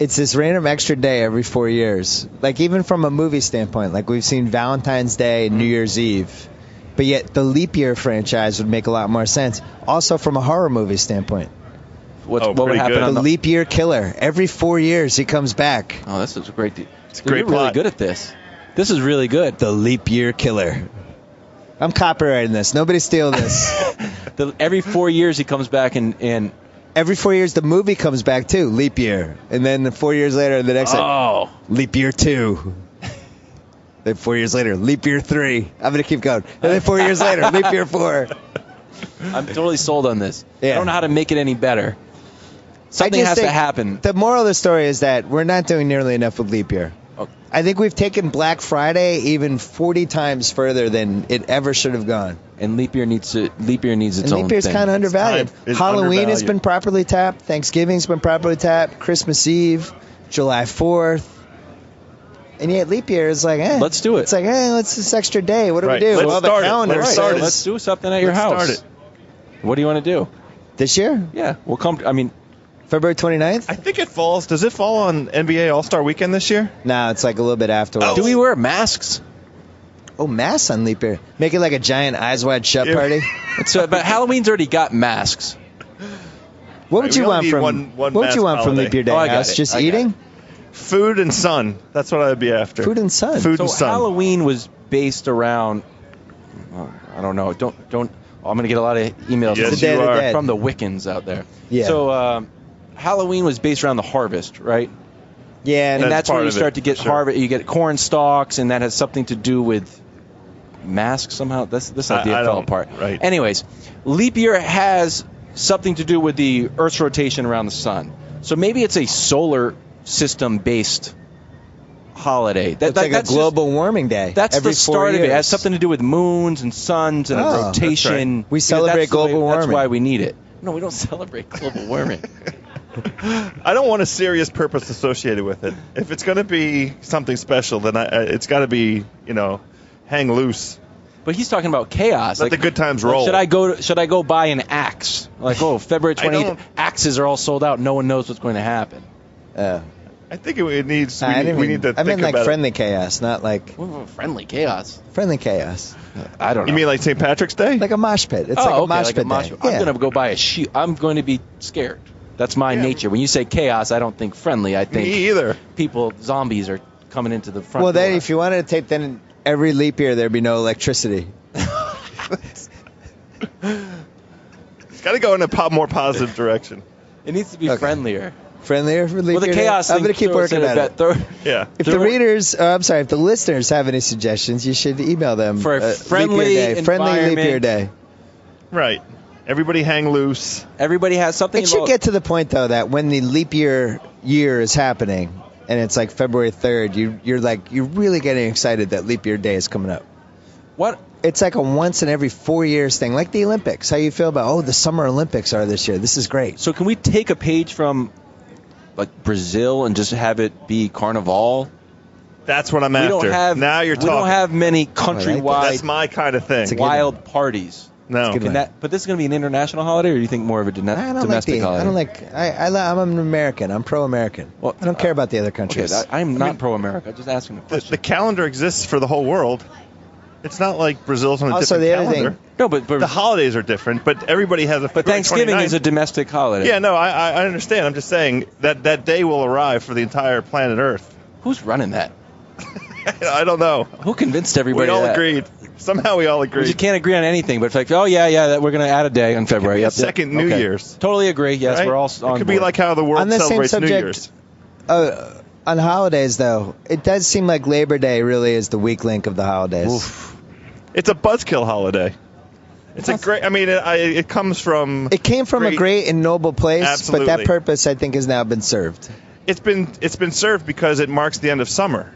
S4: It's this random extra day every 4 years. Like even from a movie standpoint, like we've seen Valentine's Day and New Year's Eve. But yet the leap year franchise would make a lot more sense. Also from a horror movie standpoint.
S6: What would
S5: pretty
S6: happen
S5: good.
S6: on
S4: The
S6: the
S4: leap year killer. Every 4 years he comes back.
S6: Oh, that's a great.
S5: It's a great
S6: You're really
S5: plot.
S6: good at this. This is really good.
S4: The leap year killer. I'm copyrighting this. Nobody steal this.
S6: Every 4 years he comes back and
S4: Every 4 years the movie comes back too. Leap year. And then 4 years later the next
S6: oh,
S4: leap year 2. Then 4 years later, leap year 3. I'm going to keep going. And then 4 years later, leap year 4.
S6: I'm totally sold on this.
S4: Yeah.
S6: I don't know how to make it any better. Something
S4: just
S6: has to
S4: think
S6: happen.
S4: The moral of the story is that we're not doing nearly enough with leap year.
S6: Oh.
S4: I think we've taken Black Friday even 40 times further than it ever should have gone.
S6: And leap year needs its
S4: And
S6: own
S4: leap year's
S6: thing.
S4: kind of undervalued.
S5: It's
S4: Halloween has
S5: undervalued.
S4: been properly tapped. Thanksgiving's been properly tapped. Christmas Eve, July 4th. And yet leap year is like,
S6: Let's do it.
S4: It's like, what's this extra day? What do
S5: Right.
S4: we do?
S5: Let's
S4: Well, the
S5: start it.
S4: calendar
S5: Let's
S4: says-
S5: start it.
S6: Let's do something at your house.
S5: Start it.
S6: What do you want to do?
S4: This year?
S6: Yeah, we'll come. I mean,
S4: February 29th?
S5: I think it falls. Does it fall on NBA All-Star Weekend this year?
S4: No, it's like a little bit afterwards.
S6: do we wear masks?
S4: Oh, mass on leap year. Make it like a giant eyes wide shut
S5: Yeah.
S4: party.
S6: But Halloween's already got masks.
S4: What would
S5: Right,
S4: you
S5: we
S4: want
S5: only
S4: from
S5: need one
S4: What would you
S5: mass
S4: want from
S5: holiday.
S4: leap year day?
S6: Oh, I got
S4: House?
S6: it.
S4: Just
S6: I got
S4: eating?
S5: Food and sun. That's what I'd be after.
S4: Food and sun.
S5: Food
S6: So
S5: and sun.
S6: Halloween was based around. I don't know. Don't. I'm going to get a lot of emails
S5: Yes,
S4: The Day of the Dead.
S6: from the Wiccans out there.
S4: Yeah.
S6: So Halloween was based around the harvest, right?
S4: Yeah,
S6: And
S4: and
S6: that's
S5: part
S6: where you
S5: of it,
S6: start to get
S5: sure.
S6: harvest. You get corn stalks, and that has something to do with masks somehow. This idea
S5: I
S6: fell
S5: don't-
S6: apart.
S5: right.
S6: Anyways, leap year has something to do with the Earth's rotation around the sun. So maybe it's a solar system based holiday.
S4: it's like a
S6: that's
S4: global warming day.
S6: That's
S4: every
S6: the start
S4: 4
S6: of it. It
S4: years.
S6: has something to do with moons and suns and
S4: Oh,
S6: a
S4: that's
S6: rotation.
S4: We
S6: Because
S4: celebrate
S6: that's the way-
S4: global
S6: That's
S4: warming.
S6: why we need it. No, we don't celebrate global warming.
S5: I don't want a serious purpose associated with it. If it's going to be something special, then it's got to be, hang loose.
S6: But he's talking about chaos.
S5: Let the good times roll.
S6: Should I go buy an axe? February 28th, axes are all sold out. No one knows what's going to happen.
S5: I think it needs. We need to.
S4: I mean, like
S5: about
S4: friendly chaos, not like
S6: friendly chaos.
S4: Friendly chaos.
S6: I don't know.
S5: You mean like St. Patrick's Day?
S4: Like a mosh pit. It's like a mosh pit day.
S6: I'm going to go buy a sheep. I'm going to be scared. That's my nature. When you say chaos, I don't think friendly. I think
S5: me either.
S6: People, zombies are coming into the front.
S4: Well,
S6: door.
S4: then if you wanted to take, then every leap year there'd be no electricity.
S5: It's got to go in a more positive direction.
S6: It needs to be friendlier.
S4: Friendlier for leap year?
S6: The chaos
S4: I'm
S6: thing.
S4: going to keep working at it.
S5: Yeah.
S4: If the listeners have any suggestions, you should email them
S6: for a friendly
S4: leap year day.
S5: Right. Everybody hang loose.
S6: Everybody has something.
S4: It should get to the point though that when the leap year is happening and it's like February 3rd, you're really getting excited that leap year day is coming up.
S6: What?
S4: It's like a once in every 4 years thing, like the Olympics. How you feel about the Summer Olympics are this year? This is great.
S6: So can we take a page from like Brazil and just have it be Carnival?
S5: That's what I'm after. Now you're talking.
S6: We don't have many countrywide.
S5: That's my kind of thing.
S6: Wild parties.
S5: No.
S6: But this is going to be an international holiday, or do you think more of a domestic holiday?
S4: I'm an American. I'm pro-American. Well, I don't care about the other countries.
S6: Okay, I'm not pro-America. I'm just asking a question.
S5: The calendar exists for the whole world. It's not like Brazil's on a different calendar.
S6: No, but
S5: the holidays are different, but everybody has a.
S6: But Thanksgiving is a domestic holiday.
S5: Yeah, no, I understand. I'm just saying that day will arrive for the entire planet Earth.
S6: Who's running that?
S5: I don't know.
S6: Who convinced everybody?
S5: We all agreed. Somehow we all agreed.
S6: You can't agree on anything, but it's like, we're going to add a day on February.
S5: Second New Year's.
S6: Totally agree. Yes, right? We're all on
S5: It could be like how the world celebrates New Year's.
S4: On holidays, though, it does seem like Labor Day really is the weak link of the holidays.
S5: Oof. It's a buzzkill holiday. It's a great. I mean, it comes from.
S4: It came from a great and noble place,
S5: Absolutely.
S4: But that purpose, I think, has now been served.
S5: It's been served because it marks the end of summer.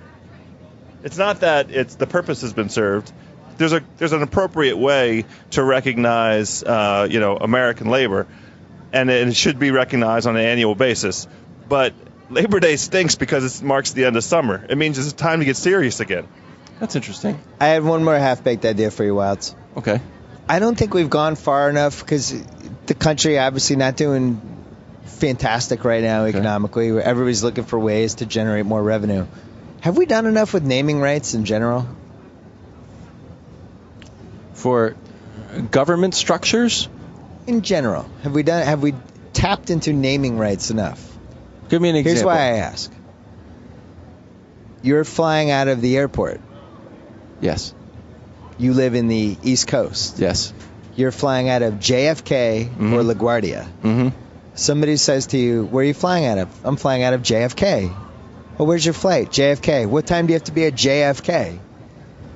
S5: It's not that the purpose has been served. There's an appropriate way to recognize American labor, and it should be recognized on an annual basis. But Labor Day stinks because it marks the end of summer. It means it's time to get serious again.
S6: That's interesting.
S4: I had one more half-baked idea for you, Wilds.
S6: Okay.
S4: I don't think we've gone far enough because the country obviously not doing fantastic right now economically. Where everybody's looking for ways to generate more revenue. Have we done enough with naming rights in general?
S6: For government structures?
S4: In general. Have we tapped into naming rights enough?
S6: Give me an example.
S4: Here's why I ask. You're flying out of the airport.
S6: Yes.
S4: You live in the East Coast.
S6: Yes.
S4: You're flying out of JFK or LaGuardia.
S6: Mm-hmm.
S4: Somebody says to you, where are you flying out of? I'm flying out of JFK. Well, where's your flight? JFK. What time do you have to be at JFK?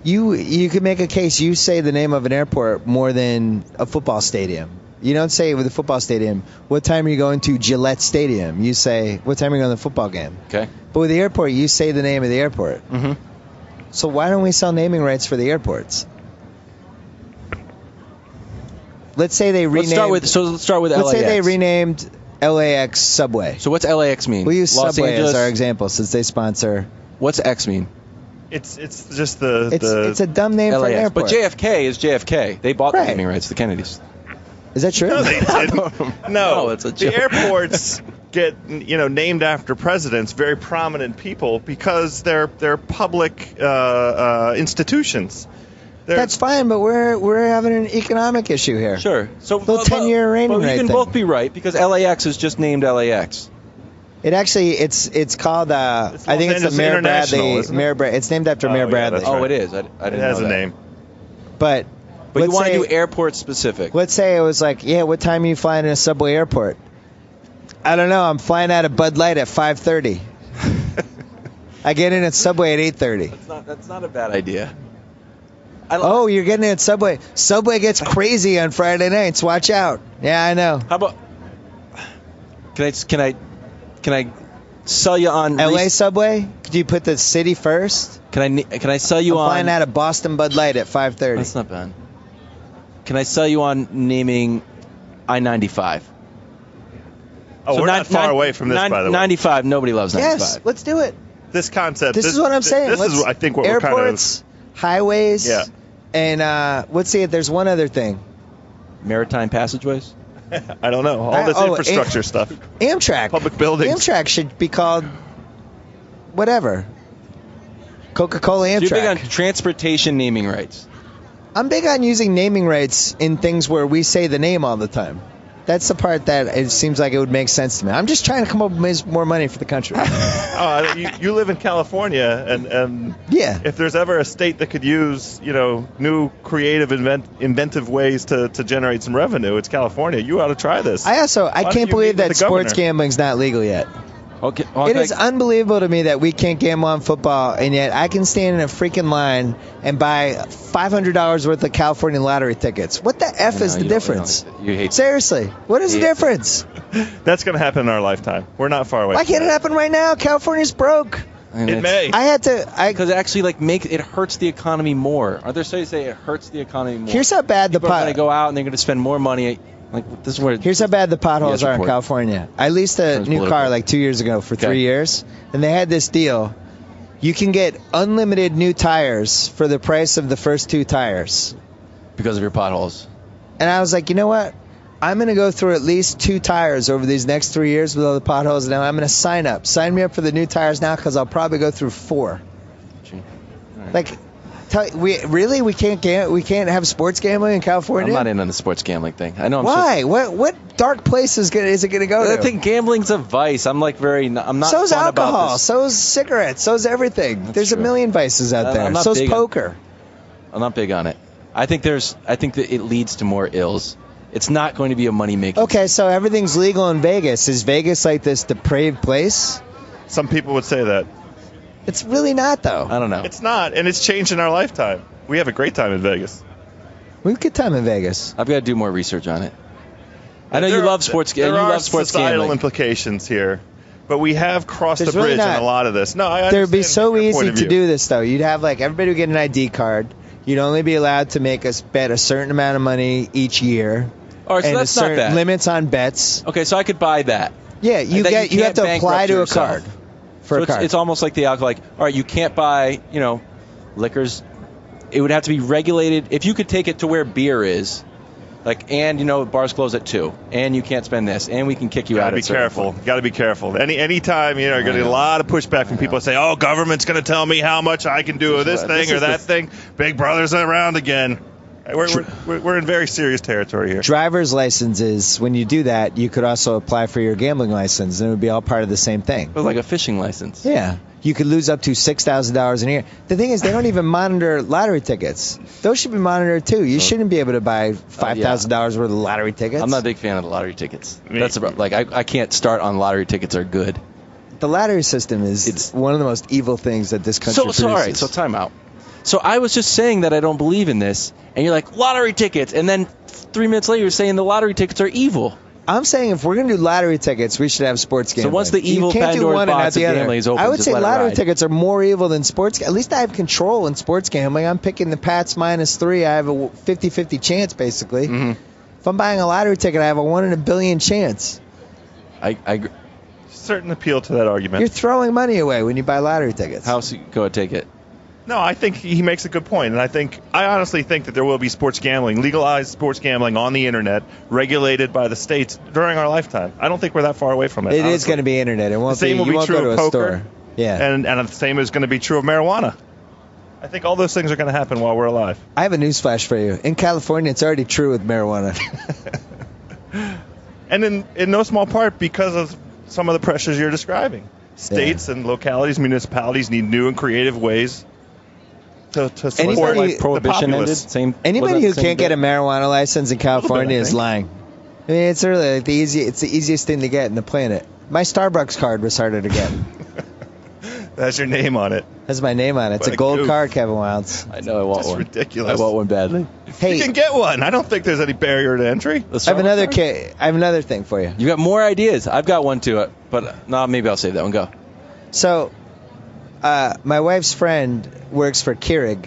S4: You can make a case. You say the name of an airport more than a football stadium. You don't say with a football stadium, what time are you going to Gillette Stadium? You say, what time are you going to the football game?
S6: Okay.
S4: But with the airport, you say the name of the airport.
S6: Mm-hmm.
S4: So why don't we sell naming rights for the airports? Let's say they renamed.
S6: Let's start with LAX.
S4: Let's say they renamed LAX Subway.
S6: So what's LAX mean?
S4: We'll use
S6: Los
S4: Subway
S6: Angeles?
S4: as our example since they sponsor.
S6: What's X mean?
S5: It's just the.
S4: It's a dumb name for an
S6: LAX.
S4: airport.
S6: But JFK is JFK. They bought the naming rights, the Kennedys.
S4: Is that true?
S5: No, they didn't. No,
S6: it's a
S5: the
S6: joke.
S5: airports get named after presidents, very prominent people, because they're public institutions.
S4: That's fine, but we're having an economic issue here.
S6: Sure. So
S4: the 10-year rating
S6: rate. You can
S4: thing.
S6: both be right because LAX is just named LAX.
S4: It actually it's called I think it's the Mayor Bradley. It's named after Mayor Bradley.
S6: Oh, it is. I didn't know
S5: it has a name.
S4: But
S6: you want to do airport specific.
S4: Let's say it was like, what time are you flying in a Subway airport? I don't know. I'm flying out of Bud Light at 5:30. I get in at Subway at 8:30.
S6: That's not a bad idea.
S4: Oh, you're getting in at Subway. Subway gets crazy on Friday nights. Watch out. Yeah, I know.
S6: How about? Can I sell you on
S4: LA Subway? Could you put the city first?
S6: Can I sell you
S4: I'm
S6: on
S4: flying out of Boston Bud Light at 5:30?
S6: That's not bad. Can I sell you on naming I-95?
S5: Oh,
S6: So
S5: we're not far away from this, by the way.
S6: 95. Nobody loves 95.
S4: Yes, let's do it.
S5: This concept.
S4: This is what I'm saying.
S5: This is, I think, what we're kind of.
S4: Airports, highways,
S5: Yeah.
S4: and let's see if there's one other thing.
S6: Maritime passageways.
S5: I don't know. All this infrastructure stuff.
S4: Amtrak.
S5: Public buildings.
S4: Amtrak should be called whatever. Coca-Cola Amtrak.
S6: So you're big on transportation naming rights.
S4: I'm big on using naming rights in things where we say the name all the time. That's the part that it seems like it would make sense to me. I'm just trying to come up with more money for the country.
S5: You live in California, and
S4: Yeah.
S5: if there's ever a state that could use, new creative, inventive ways to generate some revenue, it's California. You ought to try this.
S4: I
S5: Why don't
S4: can't
S5: you
S4: believe
S5: meet with
S4: that
S5: the governor?
S4: sports gambling's not legal yet.
S6: Okay.
S4: It is unbelievable to me that we can't gamble on football, and yet I can stand in a freaking line and buy $500 worth of California lottery tickets. What the F is the difference?
S6: You hate.
S4: Seriously, what is the difference?
S5: That's going to happen in our lifetime. We're not far away.
S4: Why
S5: from
S4: can't it
S5: that.
S4: happen right now? California's broke.
S5: It may.
S4: I had to.
S6: Because it actually it hurts the economy more. Aren't there studies say it hurts the economy more?
S4: Here's how bad the
S6: People are going to
S4: pot.
S6: go out and they're going to spend more money. Like this is where.
S4: Here's how bad the potholes
S6: Yes,
S4: are in
S6: report.
S4: California. I leased a
S6: Sounds
S4: new
S6: political.
S4: car like 2 years ago for 3
S6: Okay.
S4: years, and they had this deal. You can get unlimited new tires for the price of the first 2 tires.
S6: because of your potholes.
S4: And I was like, you know what? I'm going to go through at least 2 tires over these next 3 years with all the potholes. Now I'm going to sign up. Sign me up for the new tires now because I'll probably go through 4. Like, we can't have sports gambling in California.
S6: I'm not in on the sports gambling thing. I know.
S4: Why? What dark place is it going to go to?
S6: I think gambling's a vice. I'm not.
S4: So's
S6: fun about
S4: alcohol.
S6: this.
S4: So's cigarettes. So's everything. There's
S6: true.
S4: a million vices out there.
S6: I'm not
S4: So's
S6: big on-
S4: poker.
S6: I'm not big on it. I think that it leads to more ills. It's not going to be a money making.
S4: Okay, so everything's legal in Vegas. Is Vegas like this depraved place?
S5: Some people would say that.
S4: It's really not, though.
S6: I don't know.
S5: It's not, and it's changed in our lifetime. We have a great time in Vegas.
S4: We have a good time in Vegas.
S6: I've got to do more research on it. I know you
S5: There
S6: love
S5: are-
S6: sports.
S5: There
S6: You
S5: are
S6: love sports
S5: societal
S6: gambling.
S5: implications here, but we have crossed
S4: There's
S5: the bridge
S4: really
S5: in
S4: not.
S5: a lot of this. No, I
S4: There'd be
S5: understand
S4: so
S5: your point
S4: easy
S5: of
S4: to
S5: view.
S4: do this, though. You'd have, like, everybody would get an ID card. You'd only be allowed to make us bet a certain amount of money each year.
S6: All right, so
S4: and
S6: that's
S4: a
S6: not
S4: certain
S6: bad.
S4: limits on bets.
S6: Okay, so I could buy that.
S4: Yeah,
S6: And
S4: you
S6: then
S4: have
S6: can't
S4: to apply
S6: bankrupt
S4: to a
S6: yourself.
S4: card. For
S6: So
S4: a card.
S6: it's almost like the alcohol. Like, all right, you can't buy, liquors. It would have to be regulated. If you could take it to where beer is, bars close at 2, and you can't spend this, and we can kick you out.
S5: Gotta be
S6: at certain
S5: careful.
S6: point.
S5: Gotta be careful. Anytime you're going to get a lot of pushback from people say, "Oh, government's going to tell me how much I can do of this
S6: This
S5: thing or
S6: is
S5: that thing." Big Brother's around again. We're in very serious territory here.
S4: Driver's licenses, when you do that, you could also apply for your gambling license, and it would be all part of the same thing.
S6: But like a fishing license.
S4: Yeah. You could lose up to $6,000 a year. The thing is, they don't even monitor lottery tickets. Those should be monitored, too. You shouldn't be able to buy $5,000 worth of lottery tickets.
S6: I'm not a big fan of the lottery tickets. That's about I can't start on lottery tickets are good.
S4: The lottery system is one of the most evil things that this country produces.
S6: All right, so time out. So I was just saying that I don't believe in this, and you're like, lottery tickets, and then 3 minutes later you're saying the lottery tickets are evil.
S4: I'm saying if we're going to do lottery tickets, we should have sports gambling.
S6: So once the evil
S4: you can't do
S6: Pandora's
S4: one and not
S6: box
S4: the
S6: of
S4: other.
S6: gambling is open,
S4: I would
S6: just
S4: say
S6: let it
S4: lottery
S6: ride.
S4: tickets are more evil than sports. At least I have control in sports gambling. I'm picking the Pats -3. I have a 50-50 chance, basically.
S6: Mm-hmm.
S4: If I'm buying a lottery ticket, I have a 1 in a billion chance.
S6: I agree.
S5: Certain appeal to that argument.
S4: You're throwing money away when you buy lottery tickets.
S6: Go ahead, take it.
S5: No, I think he makes a good point, and I honestly think that there will be sports gambling, legalized sports gambling on the internet, regulated by the states during our lifetime. I don't think we're that far away from it.
S4: It is going to be internet. It won't
S5: The same will
S4: you
S5: be
S4: won't
S5: true
S4: go to
S5: of
S4: a
S5: poker.
S4: store. Yeah.
S5: And the same is going to be true of marijuana. I think all those things are going to happen while we're alive.
S4: I have a newsflash for you. In California, it's already true with marijuana.
S5: And in no small part because of some of the pressures you're describing. States and localities, municipalities need new and creative ways to support
S4: Anybody-
S6: Like prohibition
S5: the
S6: ended.
S5: populace.
S4: Anybody who can't get a marijuana license in California
S5: I
S4: is
S5: think.
S4: lying. I mean, it's really like it's the easiest thing to get in the planet. My Starbucks card was harder to get.
S5: That's your name on it.
S4: Has my name on it. It's
S5: What
S4: a
S5: a
S4: gold
S5: goof.
S4: card, Kevin Wilds.
S6: I know I want
S5: That's
S6: one.
S5: ridiculous.
S6: I want one badly.
S4: Hey,
S5: You can get one. I don't think there's any barrier to entry.
S4: I have another thing for you.
S6: You got more ideas. I've got one too, but no, maybe I'll save that one. Go.
S4: So, my wife's friend works for Keurig,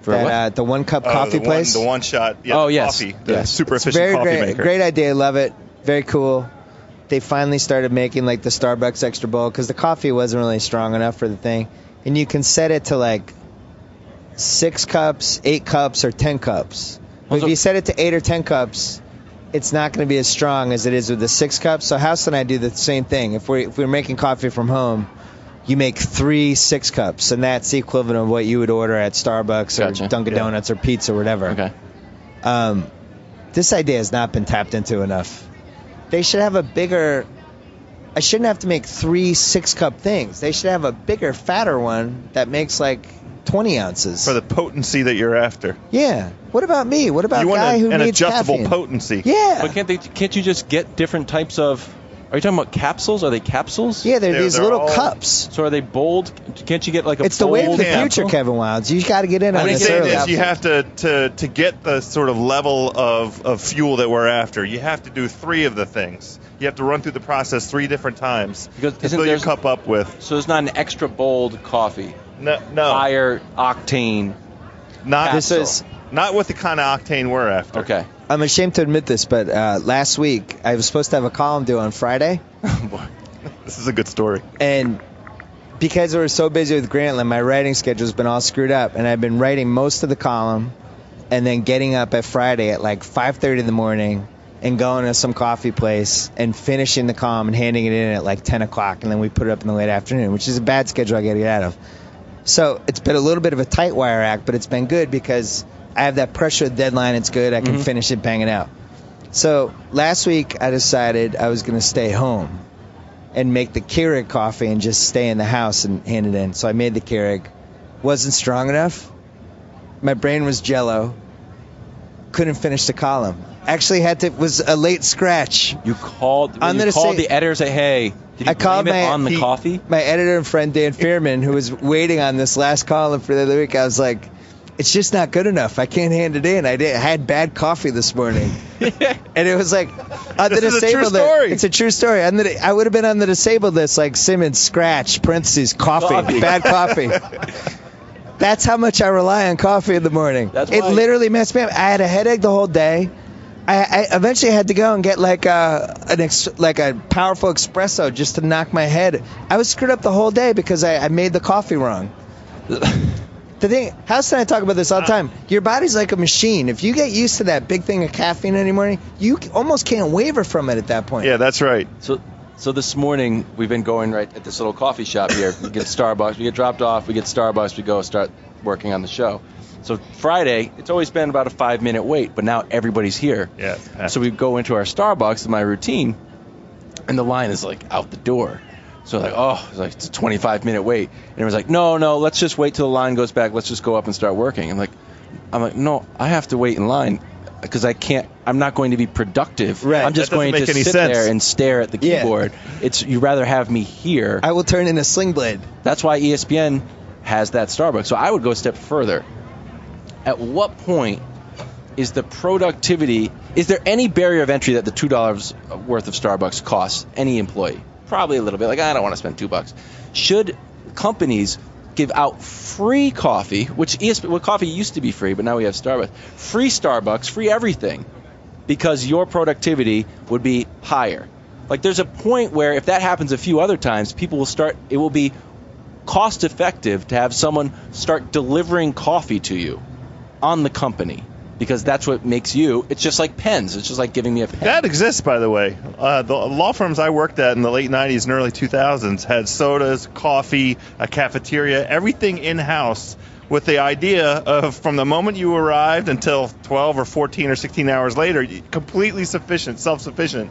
S6: For what?
S4: the one cup coffee place.
S5: The one shot.
S6: Oh,
S5: the
S6: yes.
S5: Coffee. The
S6: Yes.
S5: super
S4: It's
S5: efficient
S4: very
S5: coffee
S4: great,
S5: maker.
S4: great idea. Love it. Very cool. they finally started making like the Starbucks extra bowl because the coffee wasn't really strong enough for the thing. And you can set it to like 6 cups, 8 cups, or 10 cups. But if you set it to 8 or 10 cups, it's not going to be as strong as it is with the 6 cups. So House and I do the same thing. If we're making coffee from home, you make 3 6 cups, and that's the equivalent of what you would order at Starbucks or Dunkin' Donuts or pizza or whatever.
S6: Okay.
S4: This idea has not been tapped into enough. They should have a bigger... I shouldn't have to make 3 6-cup things. They should have a bigger, fatter one that makes like 20 ounces.
S5: For the potency that you're after.
S4: Yeah. What about me? What about a guy who
S5: an
S4: needs
S5: adjustable
S4: caffeine?
S5: potency.
S4: Yeah.
S6: But can't you just get different types of... Are you talking about capsules? Are they capsules?
S4: Yeah, they're these little cups.
S6: So are they bold? Can't you get like a
S4: It's the way of the
S6: capsule?
S4: future, Kevin Wilds. You got to get in on
S5: What he's
S4: this
S5: saying
S4: early.
S5: is you have to get the sort of level of fuel that we're after. You have to do 3 of the things. You have to run through the process 3 different times
S6: Because
S5: to fill your cup up with.
S6: So there's not an extra bold coffee.
S5: No.
S6: Higher octane.
S5: Not with the kind of octane we're after.
S6: Okay.
S4: I'm ashamed to admit this, but last week I was supposed to have a column due on Friday.
S5: Oh, boy. This is a good story.
S4: And because we were so busy with Grantland, my writing schedule's been all screwed up. And I've been writing most of the column and then getting up at Friday at like 5:30 in the morning and going to some coffee place and finishing the column and handing it in at like 10 o'clock. And then we put it up in the late afternoon, which is a bad schedule I got to get out of. So it's been a little bit of a tight wire act, but it's been good because I have that pressure deadline. It's good. I can finish it, bang it out. So last week I decided I was going to stay home and make the Keurig coffee and just stay in the house and hand it in. So I made the Keurig. Wasn't strong enough. My brain was jello. Couldn't finish the column. Actually was a late scratch.
S6: You called the editor and say, hey, did you blame it on the coffee?
S4: My editor and friend Dan Fearman, who was waiting on this last column for the other week, I was like, it's just not good enough. I can't hand it in. I had bad coffee this morning. And it was like, on the disabled list. It's a true story. I would have been on the disabled list like Simmons, scratch, parentheses, coffee. Bad coffee. That's how much I rely on coffee in the morning. It literally messed me up. I had a headache the whole day. I eventually had to go and get like a powerful espresso just to knock my head. I was screwed up the whole day because I made the coffee wrong. The thing, House and I talk about this all the time. Your body's like a machine. If you get used to that big thing of caffeine in the morning, you almost can't waver from it at that point.
S5: Yeah, that's right.
S6: So this morning, we've been going right at this little coffee shop here. We get Starbucks, we get dropped off, we get Starbucks, we go start working on the show. So Friday, it's always been about a 5-minute wait, but now everybody's here.
S5: Yeah.
S6: So we go into our Starbucks, my routine, and the line is like out the door. So it's a 25-minute wait. And it was like, no, let's just wait till the line goes back. Let's just go up and start working. I'm like, no, I have to wait in line because I'm not going to be productive.
S4: Right.
S6: I'm just going to sit there and stare at the keyboard. Yeah. You'd rather have me here.
S4: I will turn in a sling blade.
S6: That's why ESPN has that Starbucks. So I would go a step further. At what point is the productivity, is there any barrier of entry that the $2 worth of Starbucks costs any employee? Probably a little bit. Like, I don't want to spend $2. Should companies give out free coffee, which coffee used to be free, but now we have Starbucks. Free Starbucks, free everything, because your productivity would be higher. Like, there's a point where if that happens a few other times, people will start, it will be cost effective to have someone start delivering coffee to you on the company. Because that's what makes you. It's just like pens. It's just like giving me a pen.
S5: That exists, by the way. The law firms I worked at in the late 90s and early 2000s had sodas, coffee, a cafeteria, everything in-house with the idea of from the moment you arrived until 12 or 14 or 16 hours later, completely sufficient, self-sufficient,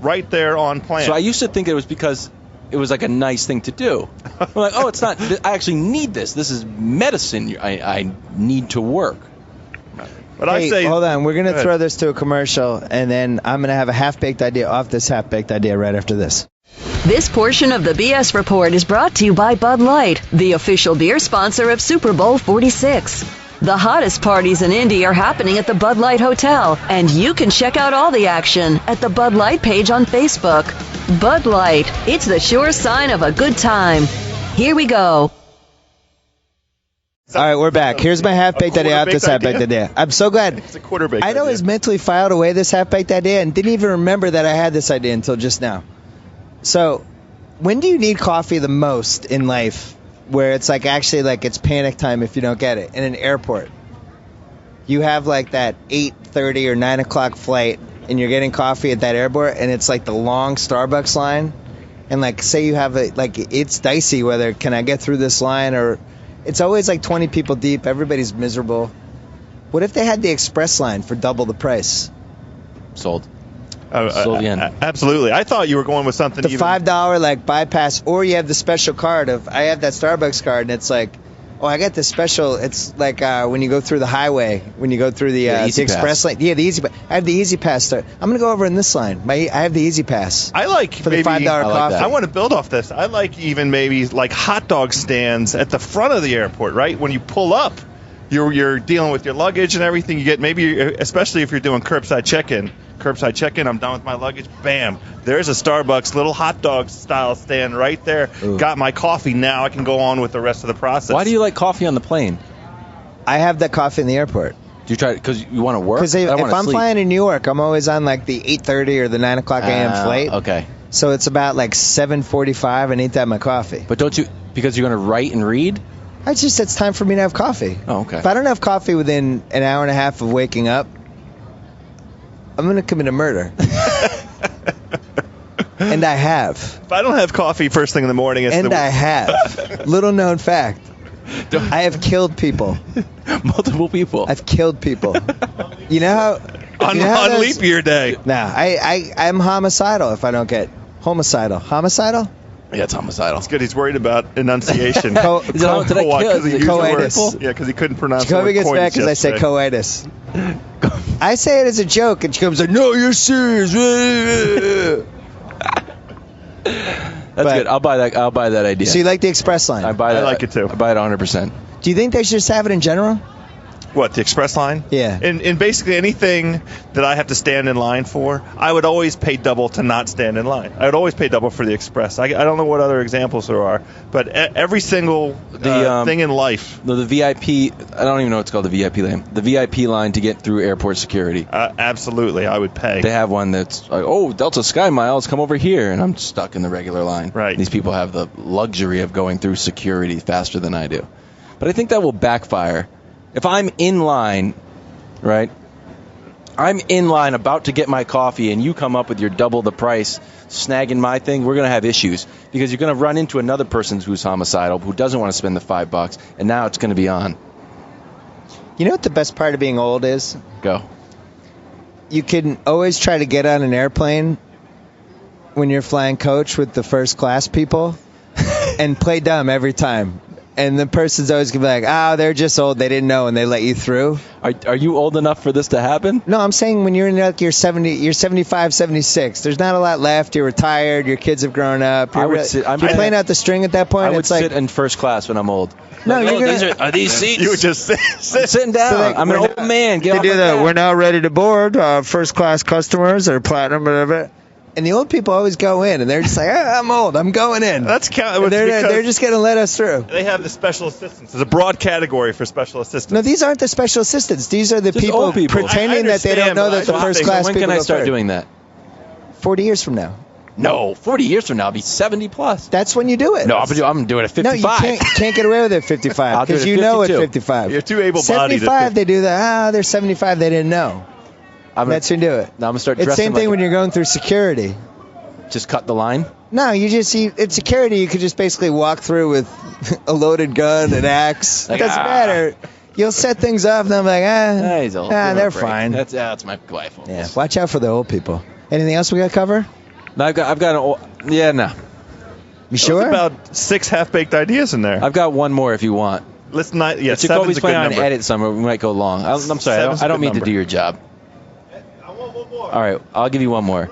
S5: right there on plan.
S6: So I used to think it was because it was like a nice thing to do. I'm like, it's not. I actually need this. This is medicine. I need to work.
S5: But
S4: hold on. We're going to throw this to a commercial, and then I'm going to have a half-baked idea off this half-baked idea right after this.
S7: This portion of the BS Report is brought to you by Bud Light, the official beer sponsor of Super Bowl 46. The hottest parties in Indy are happening at the Bud Light Hotel, and you can check out all the action at the Bud Light page on Facebook. Bud Light, it's the sure sign of a good time. Here we go.
S4: All right, we're back. Here's my half-baked idea off this half-baked idea. I'm so glad.
S5: It's a quarter-baked
S4: I'd always mentally filed away this half-baked idea and didn't even remember that I had this idea until just now. So, when do you need coffee the most in life? Where it's like actually like it's panic time if you don't get it in an airport. You have like that 8:30 or 9 o'clock flight, and you're getting coffee at that airport, and it's like the long Starbucks line, and like say you have it's dicey whether can I get through this line, or it's always like 20 people deep. Everybody's miserable. What if they had the express line for double the price?
S6: Sold. Sold again.
S5: Absolutely. I thought you were going with something.
S4: The $5 like bypass, or you have the special card of I have that Starbucks card, and it's like, oh, I got this special. It's like when you go through the highway, when you go through the express lane. Yeah, the Easy Pass. I have the Easy Pass. I'm gonna go over in this line. I have the Easy Pass.
S5: I like
S4: for
S5: maybe,
S4: the $5 coffee.
S5: I want to build off this. I like even maybe like hot dog stands at the front of the airport, right? When you pull up, you're dealing with your luggage and everything. You get maybe, especially if you're doing curbside check-in. I'm done with my luggage. Bam. There's a Starbucks little hot dog style stand right there.
S6: Ooh.
S5: Got my coffee. Now I can go on with the rest of the process.
S6: Why do you like coffee on the plane?
S4: I have that coffee in the airport.
S6: Do you try because you want to work?
S4: Because if I'm flying in New York, I'm always on like the 8:30 or the 9 o'clock a.m. flight.
S6: Okay.
S4: So it's about like 7:45. I need to have my coffee.
S6: But don't you, because you're going to write and read?
S4: It's time for me to have coffee.
S6: Oh, okay.
S4: If I don't have coffee within an hour and a half of waking up, I'm going to commit a murder. And I have.
S5: If I don't have coffee first thing in the morning, it's
S4: I have. Little known fact. I have killed people.
S6: Multiple people.
S4: I've killed people. You know how...
S5: on leap year day.
S4: Nah, I'm homicidal if I don't get... Homicidal. Homicidal?
S6: Yeah, it's homicidal.
S5: It's good. He's worried about enunciation.
S6: Did I kill?
S4: Coitus.
S5: Yeah, because he couldn't pronounce
S4: Jacoby
S5: the word
S4: gets
S5: coitus
S4: back because I say
S5: yesterday.
S4: coitus. I say it as a joke, and Jacoby's like, no, you're serious.
S6: That's good. I'll buy that idea.
S4: So you like the express line?
S6: I
S5: like it too.
S6: I buy it 100%.
S4: Do you think they should just have it in general?
S5: What, the express line?
S4: Yeah.
S5: In basically anything that I have to stand in line for, I would always pay double to not stand in line. I would always pay double for the express. I don't know what other examples there are, but every single thing in life.
S6: The VIP, I don't even know what's called, the VIP line. The VIP line to get through airport security.
S5: Absolutely, I would pay.
S6: They have one that's like, oh, Delta Sky Miles, come over here, and I'm stuck in the regular line.
S5: Right.
S6: These people have the luxury of going through security faster than I do. But I think that will backfire. If I'm in line, right, I'm in line about to get my coffee and you come up with your double the price, snagging my thing, we're going to have issues because you're going to run into another person who's homicidal, who doesn't want to spend the $5, and now it's going to be on.
S4: You know what the best part of being old is?
S6: Go.
S4: You can always try to get on an airplane when you're flying coach with the first class people and play dumb every time. And the person's always going to be like, they're just old. They didn't know, and they let you through.
S6: Are you old enough for this to happen?
S4: No, I'm saying when you're in like you're 75, 76. There's not a lot left. You're retired. Your kids have grown up. You're playing out the string at that point.
S6: I would
S4: it's like,
S6: sit in first class when I'm old.
S4: No,
S6: are these seats?
S5: You would just sit.
S6: I'm sitting down.
S4: So
S6: I'm an old man. Get off my back.
S4: We're now ready to board first class customers or platinum, whatever. And the old people always go in, and they're just like, I'm old. I'm going in.
S5: They're
S4: just going to let us through.
S5: They have the special assistants. There's a broad category for special assistants.
S4: No, these aren't the special assistants. These are the
S6: Just
S4: people
S6: old people.
S4: pretending that they don't know that the first class
S6: When
S4: people
S6: can I
S4: go
S6: start
S4: first.
S6: doing that?
S4: 40 years from now.
S6: No, 40 years from now, I'll be 70 plus.
S4: That's when you do it.
S6: No, I'm doing it at 55.
S4: No, you can't get away with it at 55
S6: I'll do it
S4: because
S6: at
S4: you know at
S6: 52.
S4: 55.
S5: You're too able-bodied.
S4: 75, they do that. They're 75. They didn't know. That's when you do it.
S6: Now I'm gonna start
S4: It's the
S6: dressing
S4: same thing
S6: like
S4: when you're going through security.
S6: Just cut the line.
S4: No, it's security. You could just basically walk through with a loaded gun, an axe. It doesn't matter. You'll set things up, and I'm like,
S6: he's old.
S4: they're fine.
S6: That's my wife.
S4: Yeah, watch out for the old people. Anything else we got to cover?
S6: No, I've got an old. Yeah, no.
S4: You sure?
S5: There's about 6 half-baked ideas in there.
S6: I've got one more if you want.
S5: Let's not. Yeah,
S6: Jacoby's
S5: 7's a good
S6: planning on
S5: number.
S6: edit somewhere. We might go long. I'm sorry. I don't mean to do your job.
S5: I want one more.
S6: All right, I'll give you one more.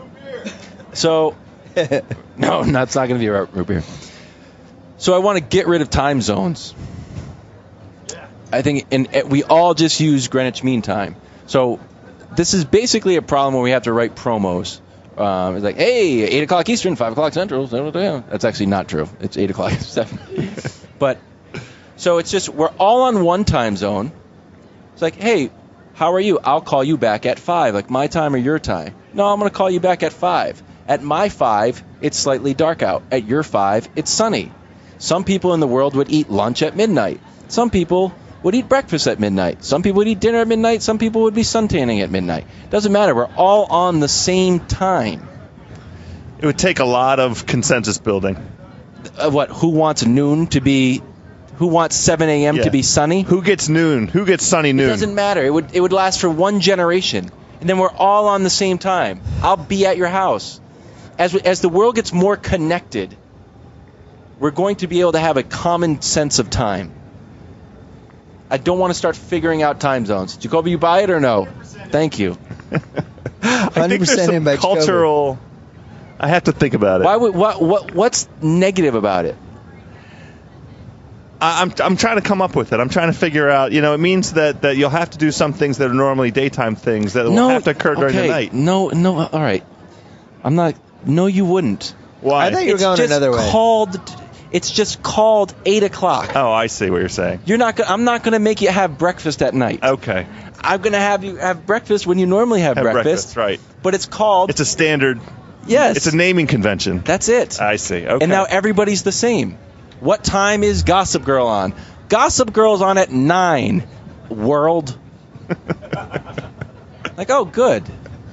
S6: So, no, it's not going to be a root beer. So I want to get rid of time zones. I think, and we all just use Greenwich Mean Time. So this is basically a problem where we have to write promos. It's like, hey, 8 o'clock Eastern, 5 o'clock Central. That's actually not true. It's 8 o'clock 7. But so it's just we're all on one time zone. It's like, hey, how are you? I'll call you back at 5, like my time or your time. No, I'm going to call you back at 5. At my 5, it's slightly dark out. At your 5, it's sunny. Some people in the world would eat lunch at midnight. Some people would eat breakfast at midnight. Some people would eat dinner at midnight. Some people would be suntanning at midnight. Doesn't matter. We're all on the same time.
S5: It would take a lot of consensus building.
S6: Who wants noon to be... Who wants 7 a.m. to be sunny?
S5: Who gets noon? Who gets sunny noon?
S6: It doesn't matter. It would last for one generation. And then we're all on the same time. I'll be at your house. As the world gets more connected, we're going to be able to have a common sense of time. I don't want to start figuring out time zones. Jacoby, you buy it or no? Thank you.
S5: I think there's some cultural... I have to think about it.
S6: What's negative about it?
S5: I'm trying to come up with it. I'm trying to figure out, it means that you'll have to do some things that are normally daytime things that will have to occur during the night.
S6: No, all right. No, you wouldn't.
S5: Why?
S4: I thought you were going another way.
S6: It's just called 8 o'clock.
S5: Oh, I see what you're saying.
S6: I'm not going to make you have breakfast at night.
S5: Okay.
S6: I'm going to have you have breakfast when you normally have breakfast.
S5: Right.
S6: But it's called...
S5: It's a standard...
S6: Yes.
S5: It's a naming convention.
S6: That's it.
S5: I see. Okay.
S6: And now everybody's the same. What time is Gossip Girl on? Gossip Girl's on at 9. World. Like, oh, good.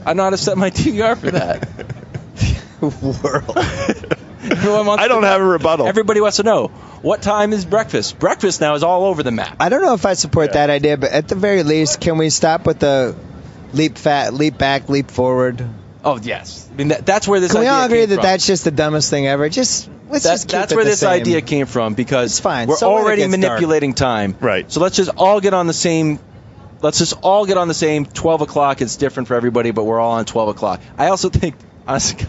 S6: I know how to set my DVR for that.
S4: World.
S5: I don't have a rebuttal.
S6: Everybody wants to know, what time is breakfast? Breakfast now is all over the map.
S4: I don't know if I support that idea, but at the very least, can we stop with the leap back, leap forward?
S6: Oh, yes. I mean, that's where this
S4: idea came from. Can we all agree that
S6: from.
S4: That's just the dumbest thing ever? Let's just keep
S6: That's
S4: it
S6: where
S4: the
S6: this
S4: same.
S6: idea came from, because
S4: it's fine.
S6: We're already
S4: when it gets
S6: manipulating time.
S5: Right.
S6: So let's just all get on the same... Let's just all get on the same 12 o'clock. It's different for everybody, but we're all on 12 o'clock. I also think, honestly,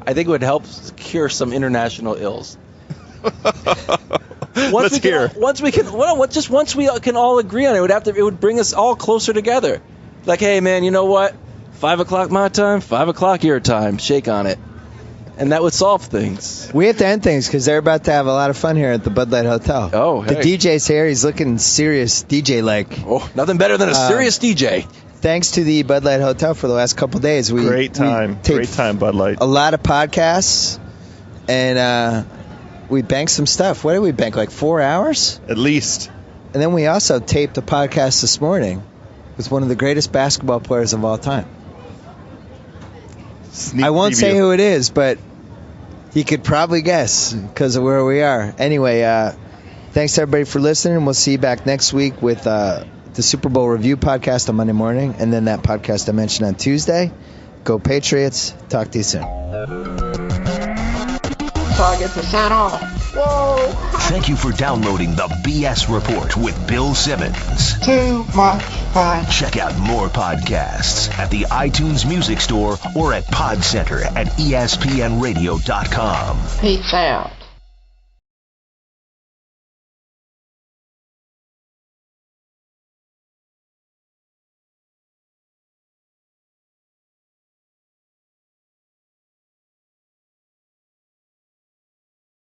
S6: I think it would help cure some international ills. Once we can all agree on it, it would bring us all closer together. Like, hey, man, you know what? 5 o'clock my time, 5 o'clock your time. Shake on it. And that would solve things.
S4: We have to end things because they're about to have a lot of fun here at the Bud Light Hotel.
S6: Oh, hey.
S4: The DJ's here. He's looking serious DJ-like.
S6: Oh, nothing better than a serious DJ.
S4: Thanks to the Bud Light Hotel for the last couple days.
S5: Great time, Bud Light.
S4: A lot of podcasts, and we banked some stuff. What did we bank, like 4 hours?
S5: At least.
S4: And then we also taped a podcast this morning with one of the greatest basketball players of all time. I won't say who it is, but you could probably guess because of where we are. Anyway, thanks everybody for listening. We'll see you back next week with the Super Bowl review podcast on Monday morning, and then that podcast I mentioned on Tuesday. Go Patriots. Talk to you soon.
S2: Target the sound off. Whoa.
S1: Thank you for downloading the BS Report with Bill Simmons.
S2: Too much fun.
S1: Check out more podcasts at the iTunes Music Store or at Pod Center at ESPNradio.com.
S2: Peace out.